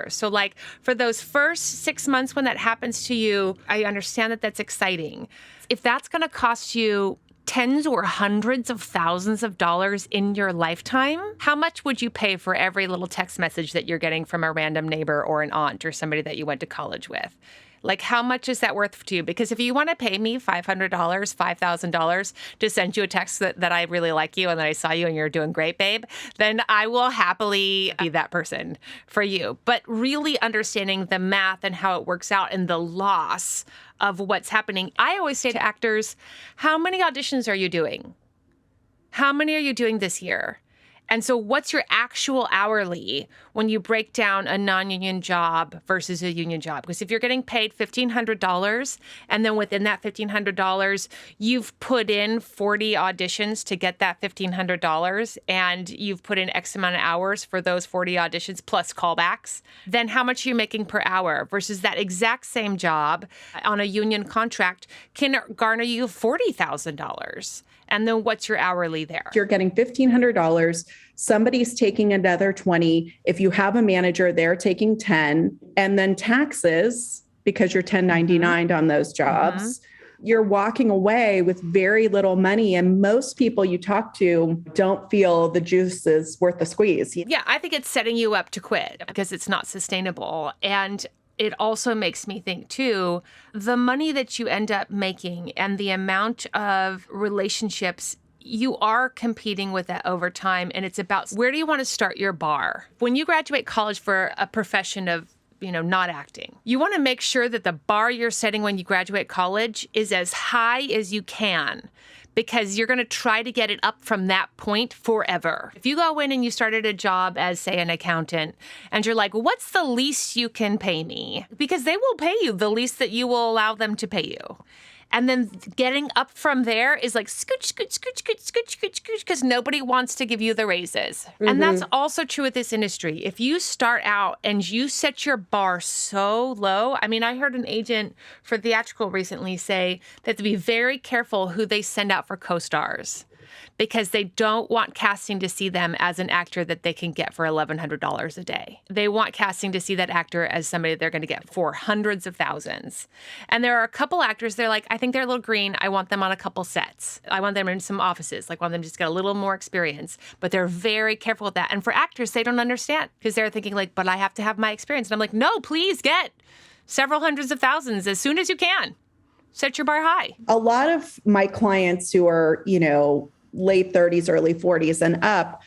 So like for those first 6 months when that happens to you, I understand that that's exciting. If that's going to cost you tens or hundreds of thousands of dollars in your lifetime, how much would you pay for every little text message that you're getting from a random neighbor or an aunt or somebody that you went to college with? Like, how much is that worth to you? Because if you want to pay me $500, $5,000 to send you a text that I really like you and that I saw you and you're doing great, babe, then I will happily be that person for you. But really understanding the math and how it works out and the loss of what's happening. I always say to actors, how many auditions are you doing? How many are you doing this year? And so what's your actual hourly when you break down a non-union job versus a union job? Because if you're getting paid $1,500 and then within that $1,500, you've put in 40 auditions to get that $1,500 and you've put in X amount of hours for those 40 auditions plus callbacks, then how much are you making per hour versus that exact same job on a union contract can garner you $40,000? And then what's your hourly there? You're getting $1,500. Somebody's taking another 20. If you have a manager, they're taking 10. And then taxes, because you're 1099 on those jobs, you're walking away with very little money. And most people you talk to don't feel the juice is worth the squeeze. Yeah, I think it's setting you up to quit because it's not sustainable. And it also makes me think, too, the money that you end up making and the amount of relationships you are competing with that over time. And it's about where do you want to start your bar? When you graduate college for a profession of, not acting, you want to make sure that the bar you're setting when you graduate college is as high as you can, because you're going to try to get it up from that point forever. If you go in and you started a job as, say, an accountant, and you're like, what's the least you can pay me? Because they will pay you the least that you will allow them to pay you. And then getting up from there is like scooch, because nobody wants to give you the raises. And that's also true with this industry. If you start out and you set your bar so low, I mean, I heard an agent for theatrical recently say that to be very careful who they send out for co-stars. because they don't want casting to see them as an actor that they can get for $1,100 a day. They want casting to see that actor as somebody they're going to get for hundreds of thousands. And there are a couple actors, they're like, I think they're a little green. I want them on a couple sets. I want them in some offices. Like, I want them to just get a little more experience. But they're very careful with that. And for actors, they don't understand because they're thinking like, but I have to have my experience. And I'm like, no, please get several hundreds of thousands as soon as you can. Set your bar high. A lot of my clients who are, late 30s, early 40s and up,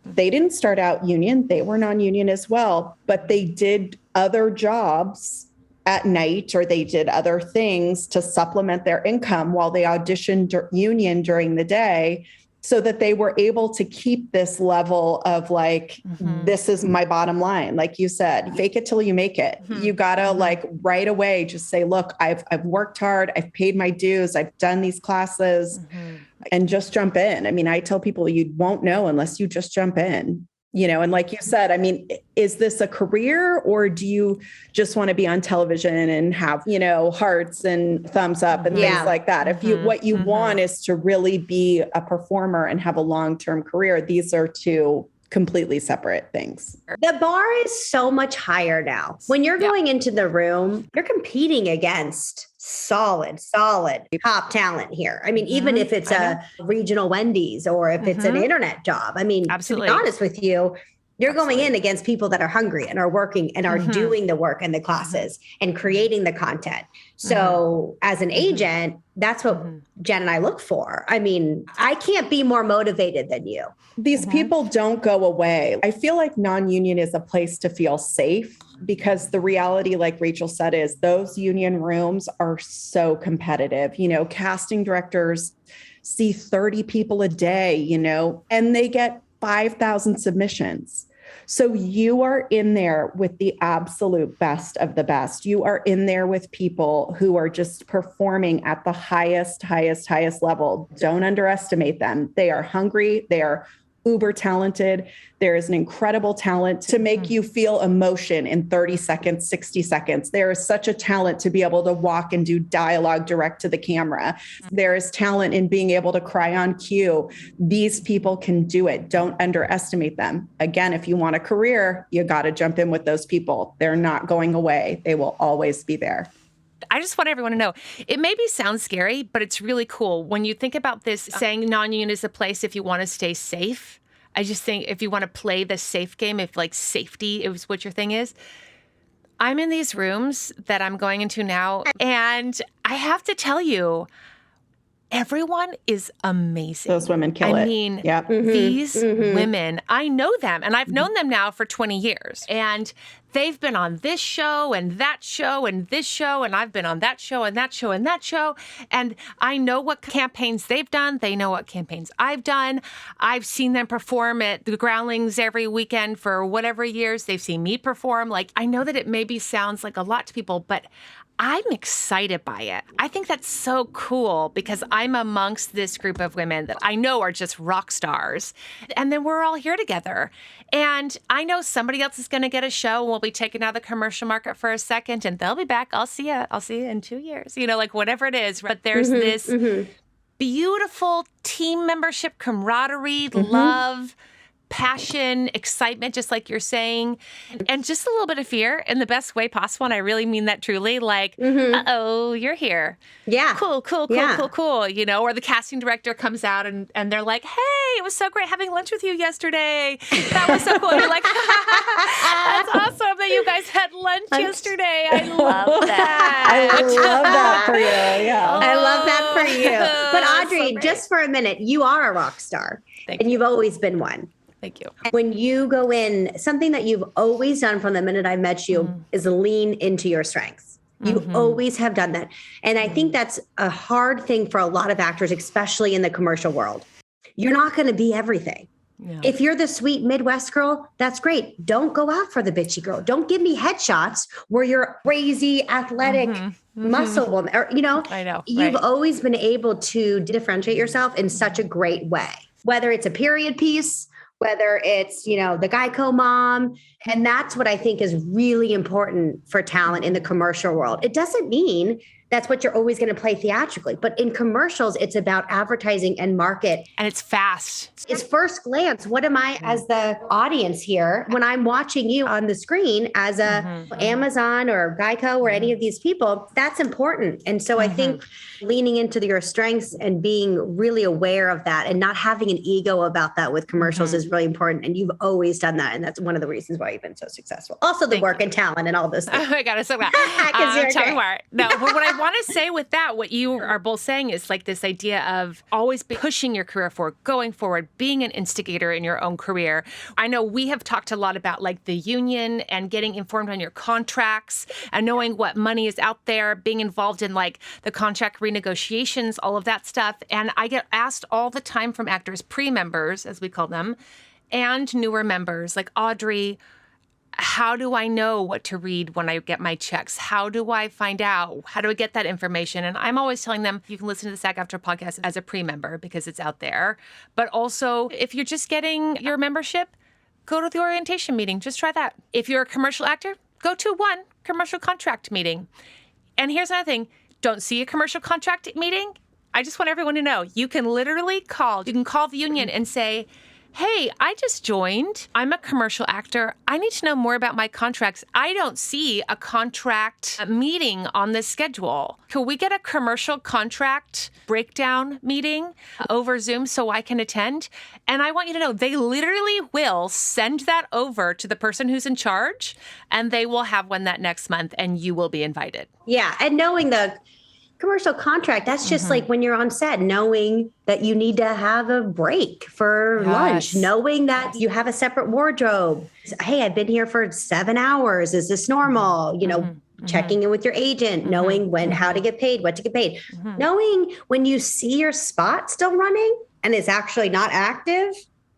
they didn't start out union. They were non-union as well, but they did other jobs at night, or they did other things to supplement their income while they auditioned union during the day, so that they were able to keep this level of like, this is my bottom line. Like you said, fake it till you make it. You gotta like right away just say, look, I've worked hard. I've paid my dues. I've done these classes, and just jump in. I mean, I tell people you won't know unless you just jump in. And like you said, I mean, is this a career, or do you just want to be on television and have, hearts and thumbs up and things like that? If what you want is to really be a performer and have a long-term career, these are two completely separate things. The bar is so much higher now. When you're going into the room, you're competing against solid top talent here. I mean, even if it's a regional Wendy's or if it's an internet job, I mean, absolutely. To be honest with you, you're going in against people that are hungry and are working and are doing the work and the classes and creating the content. So as an agent, that's what Jen and I look for. I mean, I can't be more motivated than you. These people don't go away. I feel like non-union is a place to feel safe, because the reality, like Rachel said, is those union rooms are so competitive. Casting directors see 30 people a day, and they get 5,000 submissions. So you are in there with the absolute best of the best. You are in there with people who are just performing at the highest level. Don't underestimate them. They are hungry. They are uber talented. There is an incredible talent to make you feel emotion in 30 seconds, 60 seconds. There is such a talent to be able to walk and do dialogue direct to the camera. There is talent in being able to cry on cue. These people can do it. Don't underestimate them. Again, if you want a career, you got to jump in with those people. They're not going away. They will always be there. I just want everyone to know, it maybe sounds scary, but it's really cool. When you think about this, saying non-union is a place if you want to stay safe, I just think if you want to play the safe game, if like safety is what your thing is, I'm in these rooms that I'm going into now, and I have to tell you, everyone is amazing. Those women kill it. I mean, these women, I know them, and I've known them now for 20 years. And they've been on this show and that show and this show, and I've been on that show and that show and that show. And I know what campaigns they've done. They know what campaigns I've done. I've seen them perform at the Groundlings every weekend for whatever years. They've seen me perform. Like, I know that it maybe sounds like a lot to people, but I'm excited by it. I think that's so cool because I'm amongst this group of women that I know are just rock stars. And then we're all here together. And I know somebody else is going to get a show and we'll be taken out of the commercial market for a second and they'll be back. I'll see you in 2 years, like whatever it is. But there's this beautiful team membership, camaraderie, love, passion, excitement, just like you're saying, and just a little bit of fear in the best way possible. And I really mean that truly, like, uh-oh, you're here. Yeah. Cool. Or the casting director comes out and they're like, hey, it was so great having lunch with you yesterday. That was so cool. And you're like, that's awesome that you guys had lunch yesterday. I love that. I love that for you. Yeah. I love that for you. But Audrey, just for a minute, you are a rock star. And you've always been one. Thank you. When you go in, something that you've always done from the minute I met you is lean into your strengths. You always have done that. And I think that's a hard thing for a lot of actors, especially in the commercial world. You're not going to be everything. Yeah. If you're the sweet Midwest girl, that's great. Don't go out for the bitchy girl. Don't give me headshots where you're crazy, athletic, muscle woman. Or, I know. You've always been able to differentiate yourself in such a great way, whether it's a period piece, whether it's, the Geico mom. And that's what I think is really important for talent in the commercial world. It doesn't mean that's what you're always going to play theatrically. But in commercials, it's about advertising and market. And it's fast. It's first glance. What am I as the audience here when I'm watching you on the screen as a Amazon or Geico or any of these people? That's important. And so I think leaning into your strengths and being really aware of that and not having an ego about that with commercials is really important. And you've always done that. And that's one of the reasons why you've been so successful. Also the work and talent and all this. Oh my God, I'm so glad. Tell me more. No, but what I want to say with that, what you are both saying is like this idea of always pushing your career forward, going forward, being an instigator in your own career. I know we have talked a lot about like the union and getting informed on your contracts and knowing what money is out there, being involved in like the contract renegotiations, all of that stuff. And I get asked all the time from actors, pre-members, as we call them, and newer members like Audrey, how do I know what to read when I get my checks? How do I find out? How do I get that information? And I'm always telling them, you can listen to the SAG-AFTRA podcast as a pre-member because it's out there. But also, if you're just getting your membership, go to the orientation meeting. Just try that. If you're a commercial actor, go to one commercial contract meeting. And here's another thing. Don't see a commercial contract meeting. I just want everyone to know, you can literally call. You can call the union and say, hey, I just joined. I'm a commercial actor. I need to know more about my contracts. I don't see a contract meeting on the schedule. Can we get a commercial contract breakdown meeting over Zoom so I can attend? And I want you to know, they literally will send that over to the person who's in charge, and they will have one that next month, and you will be invited. Yeah, and knowing the commercial contract, that's just like when you're on set, knowing that you need to have a break for lunch, knowing that you have a separate wardrobe. Hey, I've been here for 7 hours. Is this normal? You know, checking in with your agent, knowing when, how to get paid, what to get paid, knowing when you see your spot still running and it's actually not active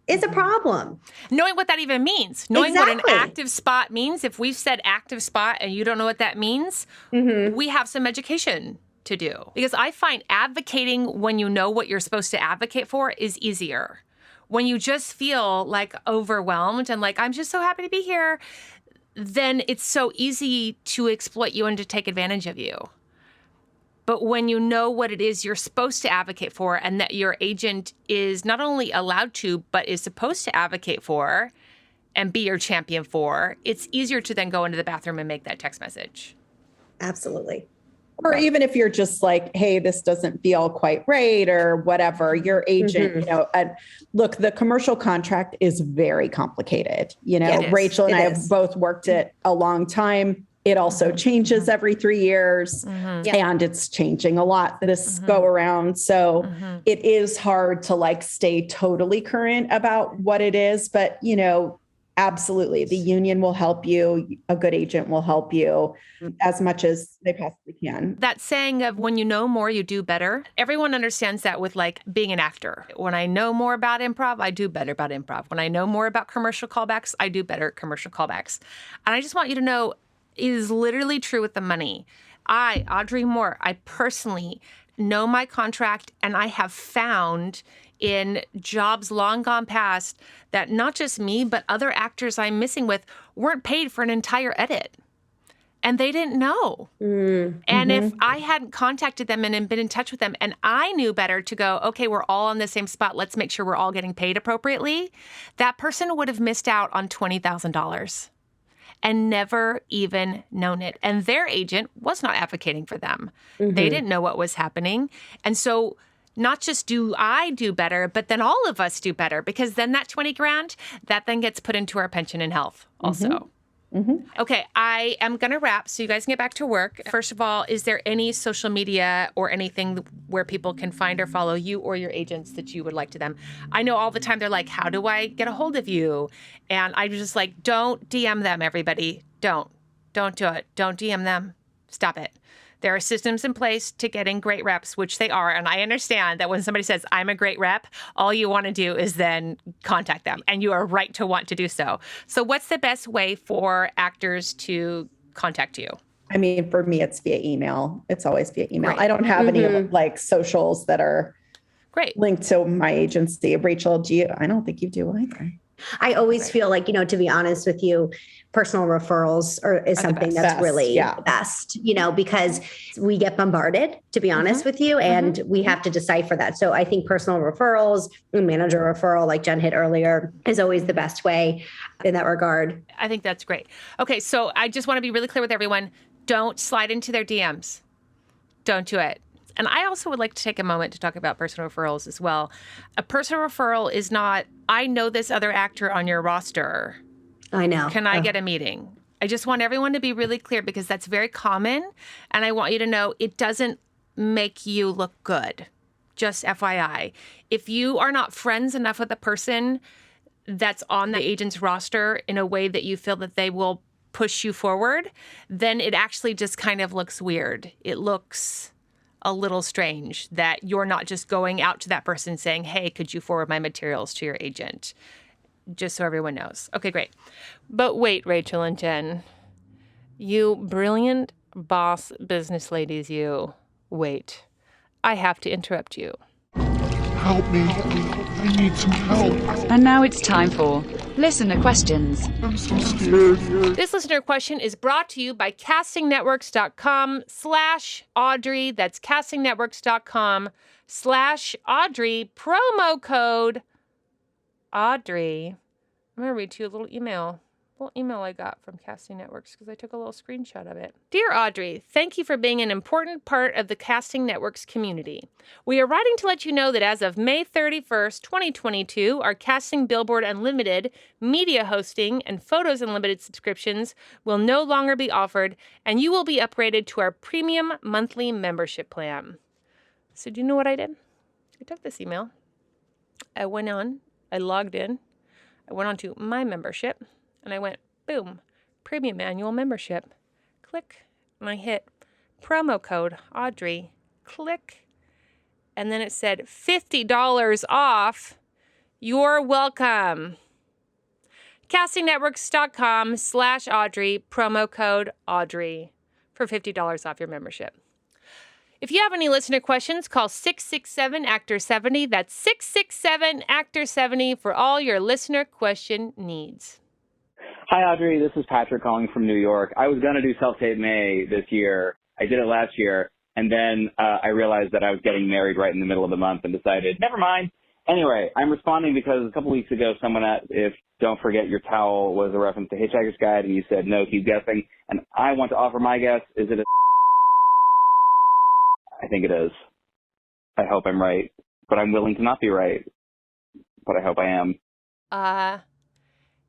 is a problem. Knowing what that even means. Knowing what an active spot means. If we've said active spot and you don't know what that means, we have some education to do. Because I find advocating when you know what you're supposed to advocate for is easier. When you just feel like overwhelmed and like, I'm just so happy to be here, then it's so easy to exploit you and to take advantage of you. But when you know what it is you're supposed to advocate for and that your agent is not only allowed to, but is supposed to advocate for and be your champion for, it's easier to then go into the bathroom and make that text message. Absolutely. Or even if you're just like, hey, this doesn't feel quite right or whatever, your agent, you know, look, the commercial contract is very complicated. You know, Rachel and I have both worked it a long time. It also changes every 3 years and it's changing a lot this go around. So it is hard to like stay totally current about what it is. But, you know, absolutely. The union will help you. A good agent will help you as much as they possibly can. That saying of when you know more, you do better. Everyone understands that with like being an actor. When I know more about improv, I do better about improv. When I know more about commercial callbacks, I do better at commercial callbacks. And I just want you to know it is literally true with the money. I, Audrey Moore, I personally know my contract, and I have found in jobs long gone past that not just me, but other actors I'm missing with weren't paid for an entire edit. And they didn't know. And if I hadn't contacted them and been in touch with them, and I knew better to go, okay, we're all on the same spot, let's make sure we're all getting paid appropriately, that person would have missed out on $20,000 and never even known it. And their agent was not advocating for them. They didn't know what was happening. And so not just do I do better, but then all of us do better, because then that 20 grand, that then gets put into our pension and health also. Okay, I am going to wrap so you guys can get back to work. First of all, is there any social media or anything where people can find or follow you or your agents that you would like to them? I know all the time they're like, how do I get a hold of you? And I'm just like, don't DM them, everybody. Don't do it. Don't DM them. Stop it. There are systems in place to getting great reps, which they are. And I understand that when somebody says, I'm a great rep, all you want to do is then contact them. And you are right to want to do so. So what's the best way for actors to contact you? I mean, for me, it's via email. It's always via email. Right. I don't have any like socials that are linked to my agency. Rachel, do you? I don't think you do either. I always feel like, to be honest with you, personal referrals is something that's really the best, because we get bombarded, to be honest with you, and we have to decipher that. So I think personal referrals, manager referral, like Jen hit earlier, is always the best way in that regard. I think that's great. Okay, so I just want to be really clear with everyone. Don't slide into their DMs. Don't do it. And I also would like to take a moment to talk about personal referrals as well. A personal referral is not, I know this other actor on your roster. I know. Can I get a meeting? I just want everyone to be really clear because that's very common. And I want you to know it doesn't make you look good. Just FYI. If you are not friends enough with the person that's on the agent's roster in a way that you feel that they will push you forward, then it actually just kind of looks weird. It looks a little strange that you're not just going out to that person saying, hey, could you forward my materials to your agent? Just so everyone knows. Okay, great. But wait, Rachel and Jen, you brilliant boss business ladies, you, wait. I have to interrupt you. Help me. I need some help. And now it's time for listener questions. I'm so scared. This listener question is brought to you by castingnetworks.com/Audrey. That's castingnetworks.com/Audrey. Promo code Audrey. I'm going to read to you a little email I got from Casting Networks because I took a little screenshot of it. Dear Audrey, thank you for being an important part of the Casting Networks community. We are writing to let you know that as of May 31st, 2022, our Casting Billboard Unlimited, media hosting, and Photos Unlimited subscriptions will no longer be offered, and you will be upgraded to our premium monthly membership plan. So do you know what I did? I took this email. I logged in. I went on to my membership. And I went, boom, premium annual membership. Click, and I hit promo code Audrey. Click, and then it said $50 off. You're welcome. CastingNetworks.com/Audrey, promo code Audrey for $50 off your membership. If you have any listener questions, call 667-ACTOR-70. That's 667-ACTOR-70 for all your listener question needs. Hi, Audrey. This is Patrick calling from New York. I was going to do Self-Tape May this year. I did it last year, and then I realized that I was getting married right in the middle of the month and decided, never mind. Anyway, I'm responding because a couple weeks ago, someone asked if Don't Forget Your Towel was a reference to Hitchhiker's Guide, and you said no, keep guessing. And I want to offer my guess. Is it a... I think it is. I hope I'm right, but I'm willing to not be right, but I hope I am.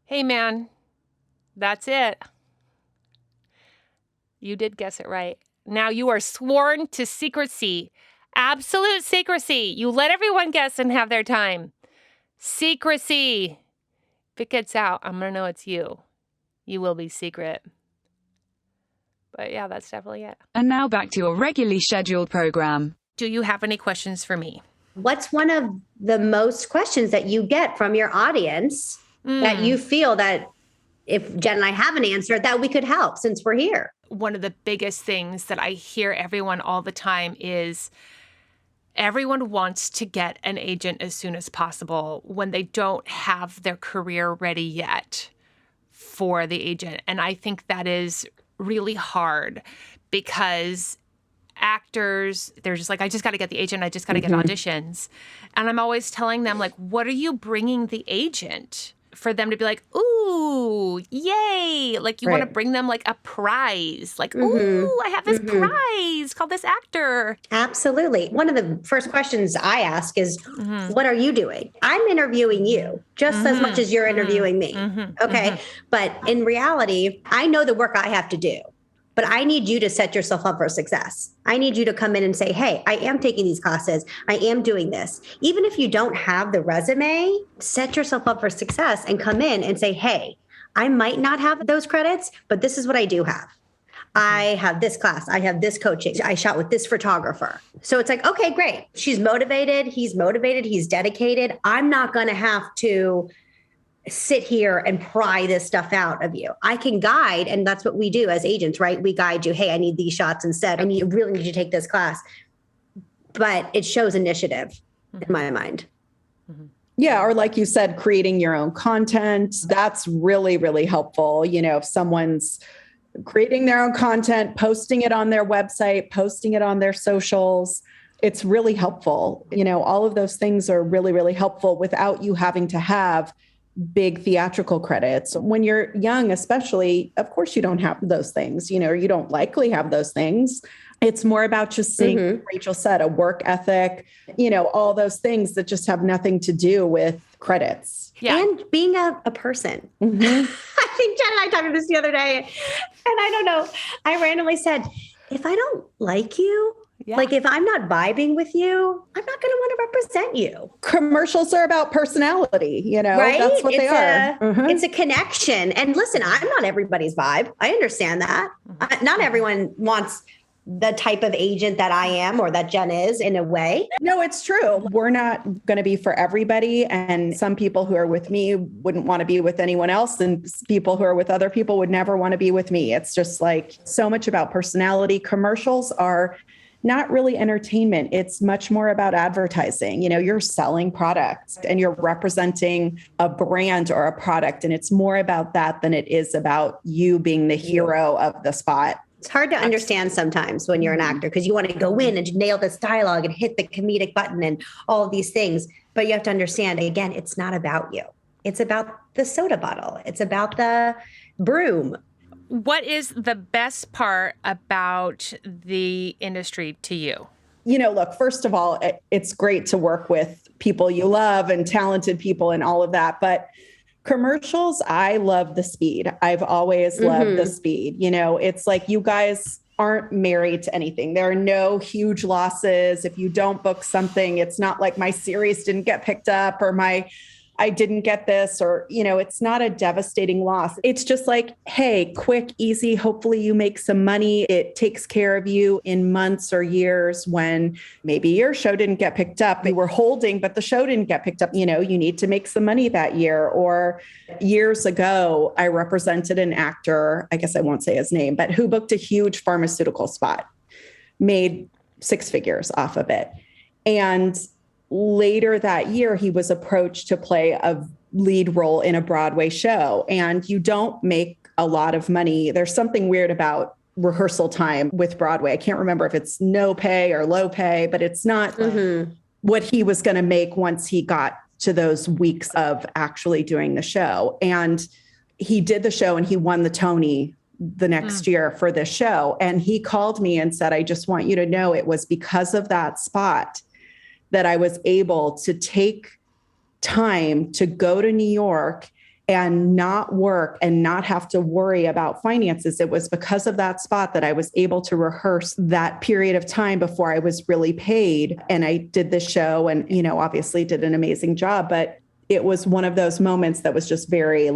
Hey, man. That's it. You did guess it right. Now you are sworn to secrecy. Absolute secrecy. You let everyone guess and have their time. Secrecy. If it gets out, I'm going to know it's you. You will be secret. But yeah, that's definitely it. And now back to your regularly scheduled program. Do you have any questions for me? What's one of the most questions that you get from your audience that you feel that if Jen and I have an answer that we could help since we're here? One of the biggest things that I hear everyone all the time is everyone wants to get an agent as soon as possible when they don't have their career ready yet for the agent. And I think that is really hard because actors, they're just like, I just got to get the agent. I just got to get auditions. And I'm always telling them, like, what are you bringing the agent? For them to be like, ooh, yay. Like you want to bring them like a prize. Like, ooh, I have this prize called this actor. Absolutely. One of the first questions I ask is, what are you doing? I'm interviewing you just as much as you're interviewing me. Okay. But in reality, I know the work I have to do. But I need you to set yourself up for success. I need you to come in and say, hey, I am taking these classes. I am doing this. Even if you don't have the resume, set yourself up for success and come in and say, hey, I might not have those credits, but this is what I do have. I have this class. I have this coaching. I shot with this photographer. So it's like, okay, great. She's motivated. He's dedicated. I'm not going to have to sit here and pry this stuff out of you. I can guide, and that's what we do as agents, right? We guide you. Hey, I need these shots instead. Really need you to take this class. But it shows initiative in my mind. Yeah. Or like you said, creating your own content. That's really, really helpful. If someone's creating their own content, posting it on their website, posting it on their socials, it's really helpful. All of those things are really, really helpful without you having to have big theatrical credits. When you're young, especially, of course, you don't have those things, or you don't likely have those things. It's more about just seeing, like Rachel said, a work ethic, all those things that just have nothing to do with credits. Yeah. And being a person. Mm-hmm. I think Jen and I talked about this the other day, and I don't know, I randomly said, if I don't like you, like if I'm not vibing with you, I'm not going to want to represent you. Commercials are about personality, right? That's what they are. It's a connection. And listen, I'm not everybody's vibe. I understand that. Not everyone wants the type of agent that I am or that Jen is in a way. No, it's true. We're not going to be for everybody. And some people who are with me wouldn't want to be with anyone else. And people who are with other people would never want to be with me. It's just like so much about personality. Commercials are not really entertainment. It's much more about advertising. You're selling products and you're representing a brand or a product. And it's more about that than it is about you being the hero of the spot. It's hard to understand sometimes when you're an actor because you want to go in and nail this dialogue and hit the comedic button and all of these things. But you have to understand, again, it's not about you. It's about the soda bottle. It's about the broom. What is the best part about the industry to you? Look, first of all, it's great to work with people you love and talented people and all of that. But commercials, I love the speed. I've always loved the speed. It's like you guys aren't married to anything. There are no huge losses. If you don't book something, it's not like my series didn't get picked up or I didn't get this, or, it's not a devastating loss. It's just like, hey, quick, easy. Hopefully you make some money. It takes care of you in months or years when maybe your show didn't get picked up. You were holding, but the show didn't get picked up. You need to make some money that year. Or years ago, I represented an actor, I guess I won't say his name, but who booked a huge pharmaceutical spot, made 6 figures off of it. And later that year, he was approached to play a lead role in a Broadway show. And you don't make a lot of money. There's something weird about rehearsal time with Broadway. I can't remember if it's no pay or low pay, but it's not what he was going to make once he got to those weeks of actually doing the show. And he did the show and he won the Tony the next year for this show. And he called me and said, I just want you to know it was because of that spot that I was able to take time to go to New York and not work and not have to worry about finances. It was because of that spot that I was able to rehearse that period of time before I was really paid. And I did this show and, obviously did an amazing job, but it was one of those moments that was just very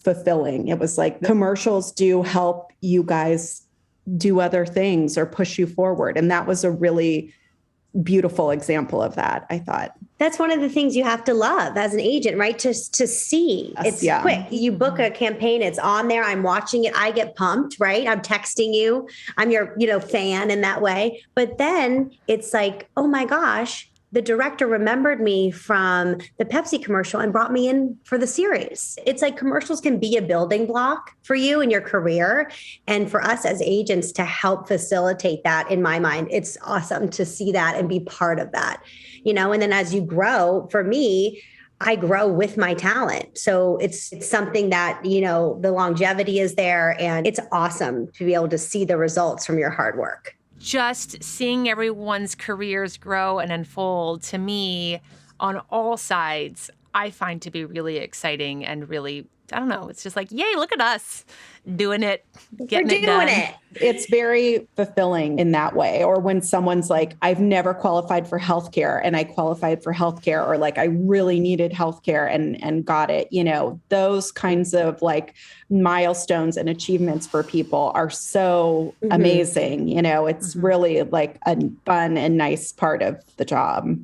fulfilling. It was like commercials do help you guys do other things or push you forward. And that was a really beautiful example of that, I thought. That's one of the things you have to love as an agent, right? To see. It's quick. You book a campaign, it's on there. I'm watching it. I get pumped, right? I'm texting you. I'm your, fan in that way. But then it's like, oh my gosh, the director remembered me from the Pepsi commercial and brought me in for the series. It's like commercials can be a building block for you in your career. And for us as agents to help facilitate that, in my mind, it's awesome to see that and be part of that, and then as you grow, for me, I grow with my talent. So it's something that, the longevity is there and it's awesome to be able to see the results from your hard work. Just seeing everyone's careers grow and unfold, to me, on all sides, I find to be really exciting and really, I don't know, it's just like, yay, look at us doing it, getting it done. It's very fulfilling in that way. Or when someone's like, I've never qualified for healthcare and I qualified for healthcare, or I really needed healthcare and got it. Those kinds of milestones and achievements for people are so amazing. It's really a fun and nice part of the job.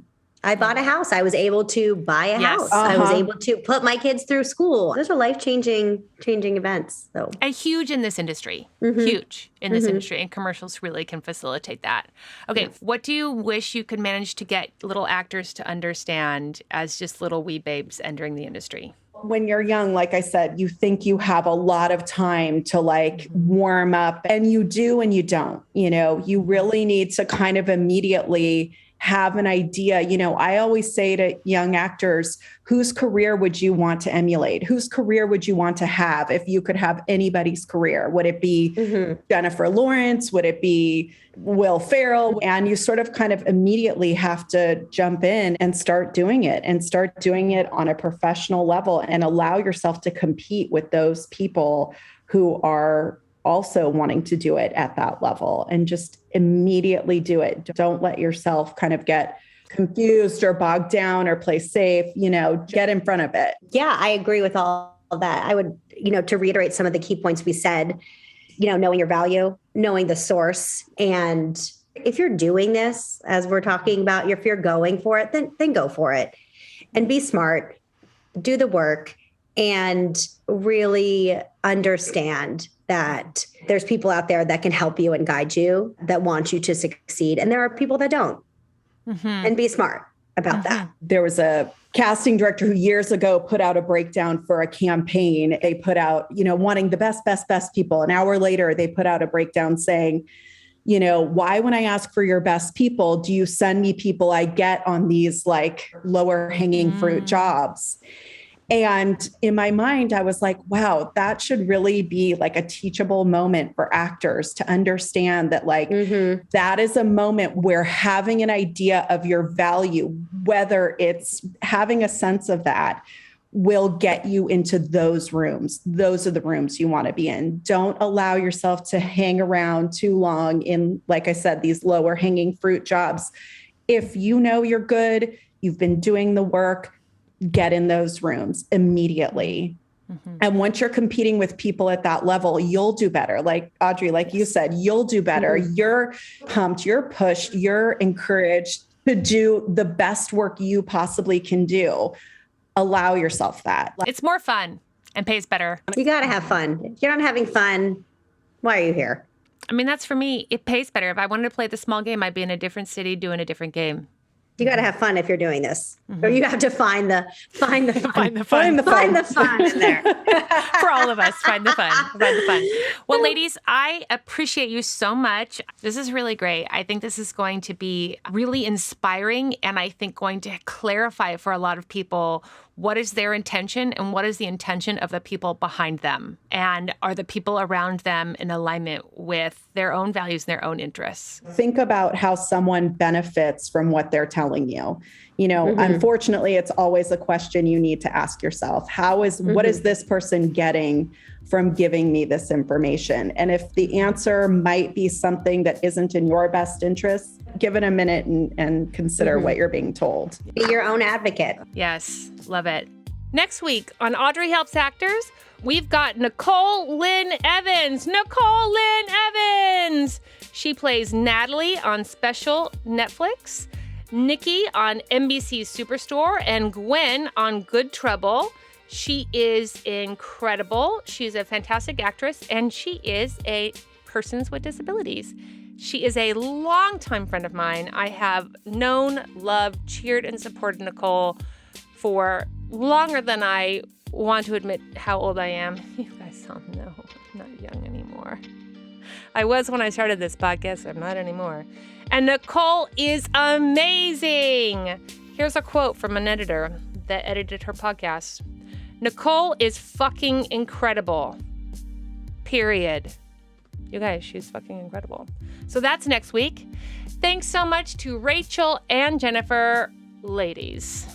I bought a house. I was able to buy a house. I was able to put my kids through school. Those are life-changing events. So Huge in this industry. Huge in this industry. And commercials really can facilitate that. Okay, what do you wish you could manage to get little actors to understand as just little wee babes entering the industry? When you're young, like I said, you think you have a lot of time to like warm up, and you do and you don't. You know, you really need to kind of immediately have an idea. You know, I always say to young actors, whose career would you want to emulate? Whose career would you want to have if you could have anybody's career? Would it be Jennifer Lawrence? Would it be Will Ferrell? And you sort of kind of immediately have to jump in and start doing it on a professional level and allow yourself to compete with those people who are also wanting to do it at that level, and just immediately do it. Don't let yourself kind of get confused or bogged down or play safe, you know, get in front of it. Yeah, I agree with all of that. I would, you know, to reiterate some of the key points we said, you know, knowing your value, knowing the source. And if you're doing this, as we're talking about, if you're going for it, then go for it and be smart, do the work, and really understand that there's people out there that can help you and guide you, that want you to succeed. And there are people that don't. And be smart about that. There was a casting director who years ago put out a breakdown for a campaign. They put out, you know, wanting the best people. An hour later, they put out a breakdown saying, you know, why, when I ask for your best people, do you send me people I get on these like lower hanging fruit jobs? And in my mind, I was like, wow, that should really be like a teachable moment for actors to understand that, like, that is a moment where having an idea of your value, whether it's having a sense of that, will get you into those rooms. Those are the rooms you want to be in. Don't allow yourself to hang around too long in, like I said, these lower hanging fruit jobs. If you know you're good, you've been doing the work, get in those rooms immediately. And once you're competing with people at that level, you'll do better. Like Audrey, like you said, you'll do better. You're pumped, you're pushed, you're encouraged to do the best work you possibly can do. Allow yourself that. It's more fun and pays better. You got to have fun. If you're not having fun, why are you here? I mean, that's for me. It pays better. If I wanted to play the small game, I'd be in a different city doing a different game. You got to have fun if you're doing this, or you have to find the fun in there. For all of us, find the fun. Well, ladies, I appreciate you so much. This is really great. I think this is going to be really inspiring, and I think going to clarify for a lot of people what is their intention and what is the intention of the people behind them, and are the people around them in alignment with their own values and their own interests. Think about how someone benefits from what they're telling you. You know, unfortunately, it's always a question you need to ask yourself. What is this person getting from giving me this information? And if the answer might be something that isn't in your best interest, give it a minute and consider what you're being told. Be your own advocate. Yes, love it. Next week on Audrey Helps Actors, we've got Nicole Lynn Evans. Nicole Lynn Evans! She plays Natalie on Special Netflix, Nikki on NBC Superstore, and Gwen on Good Trouble. She is incredible. She's a fantastic actress, and she is a Persons with Disabilities. She is a longtime friend of mine. I have known, loved, cheered, and supported Nicole for longer than I want to admit how old I am. You guys don't know. I'm not young anymore. I was when I started this podcast. I'm not anymore. And Nicole is amazing. Here's a quote from an editor that edited her podcast. Nicole is fucking incredible. Period. You guys, she's fucking incredible. So that's next week. Thanks so much to Rachel and Jennifer. Ladies,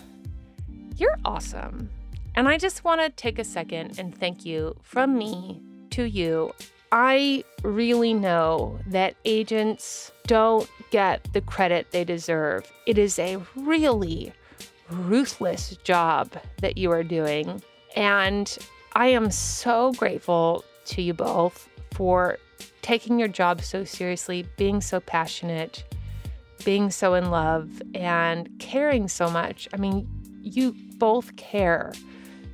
you're awesome. And I just want to take a second and thank you from me to you. I really know that agents don't get the credit they deserve. It is a really ruthless job that you are doing. And I am so grateful to you both for taking your job so seriously, being so passionate, being so in love and caring so much. I mean, you both care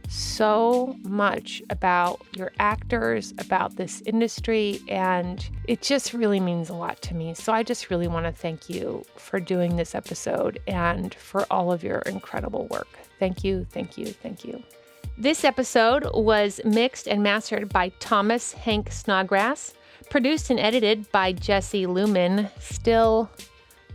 so much about your actors, about this industry, and it just really means a lot to me. So I just really want to thank you for doing this episode and for all of your incredible work. Thank you, thank you, thank you. This episode was mixed and mastered by Thomas Hank Snodgrass, produced and edited by Jesse Lumen, still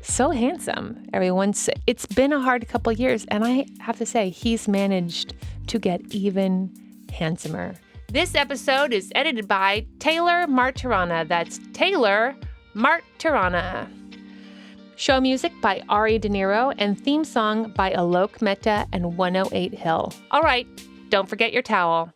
so handsome, everyone. It's been a hard couple years, and I have to say, he's managed to get even handsomer. This episode is edited by Taylor Martirana. That's Taylor Martirana. Show music by Ari De Niro and theme song by Alok Mehta and 108 Hill. All right, don't forget your towel.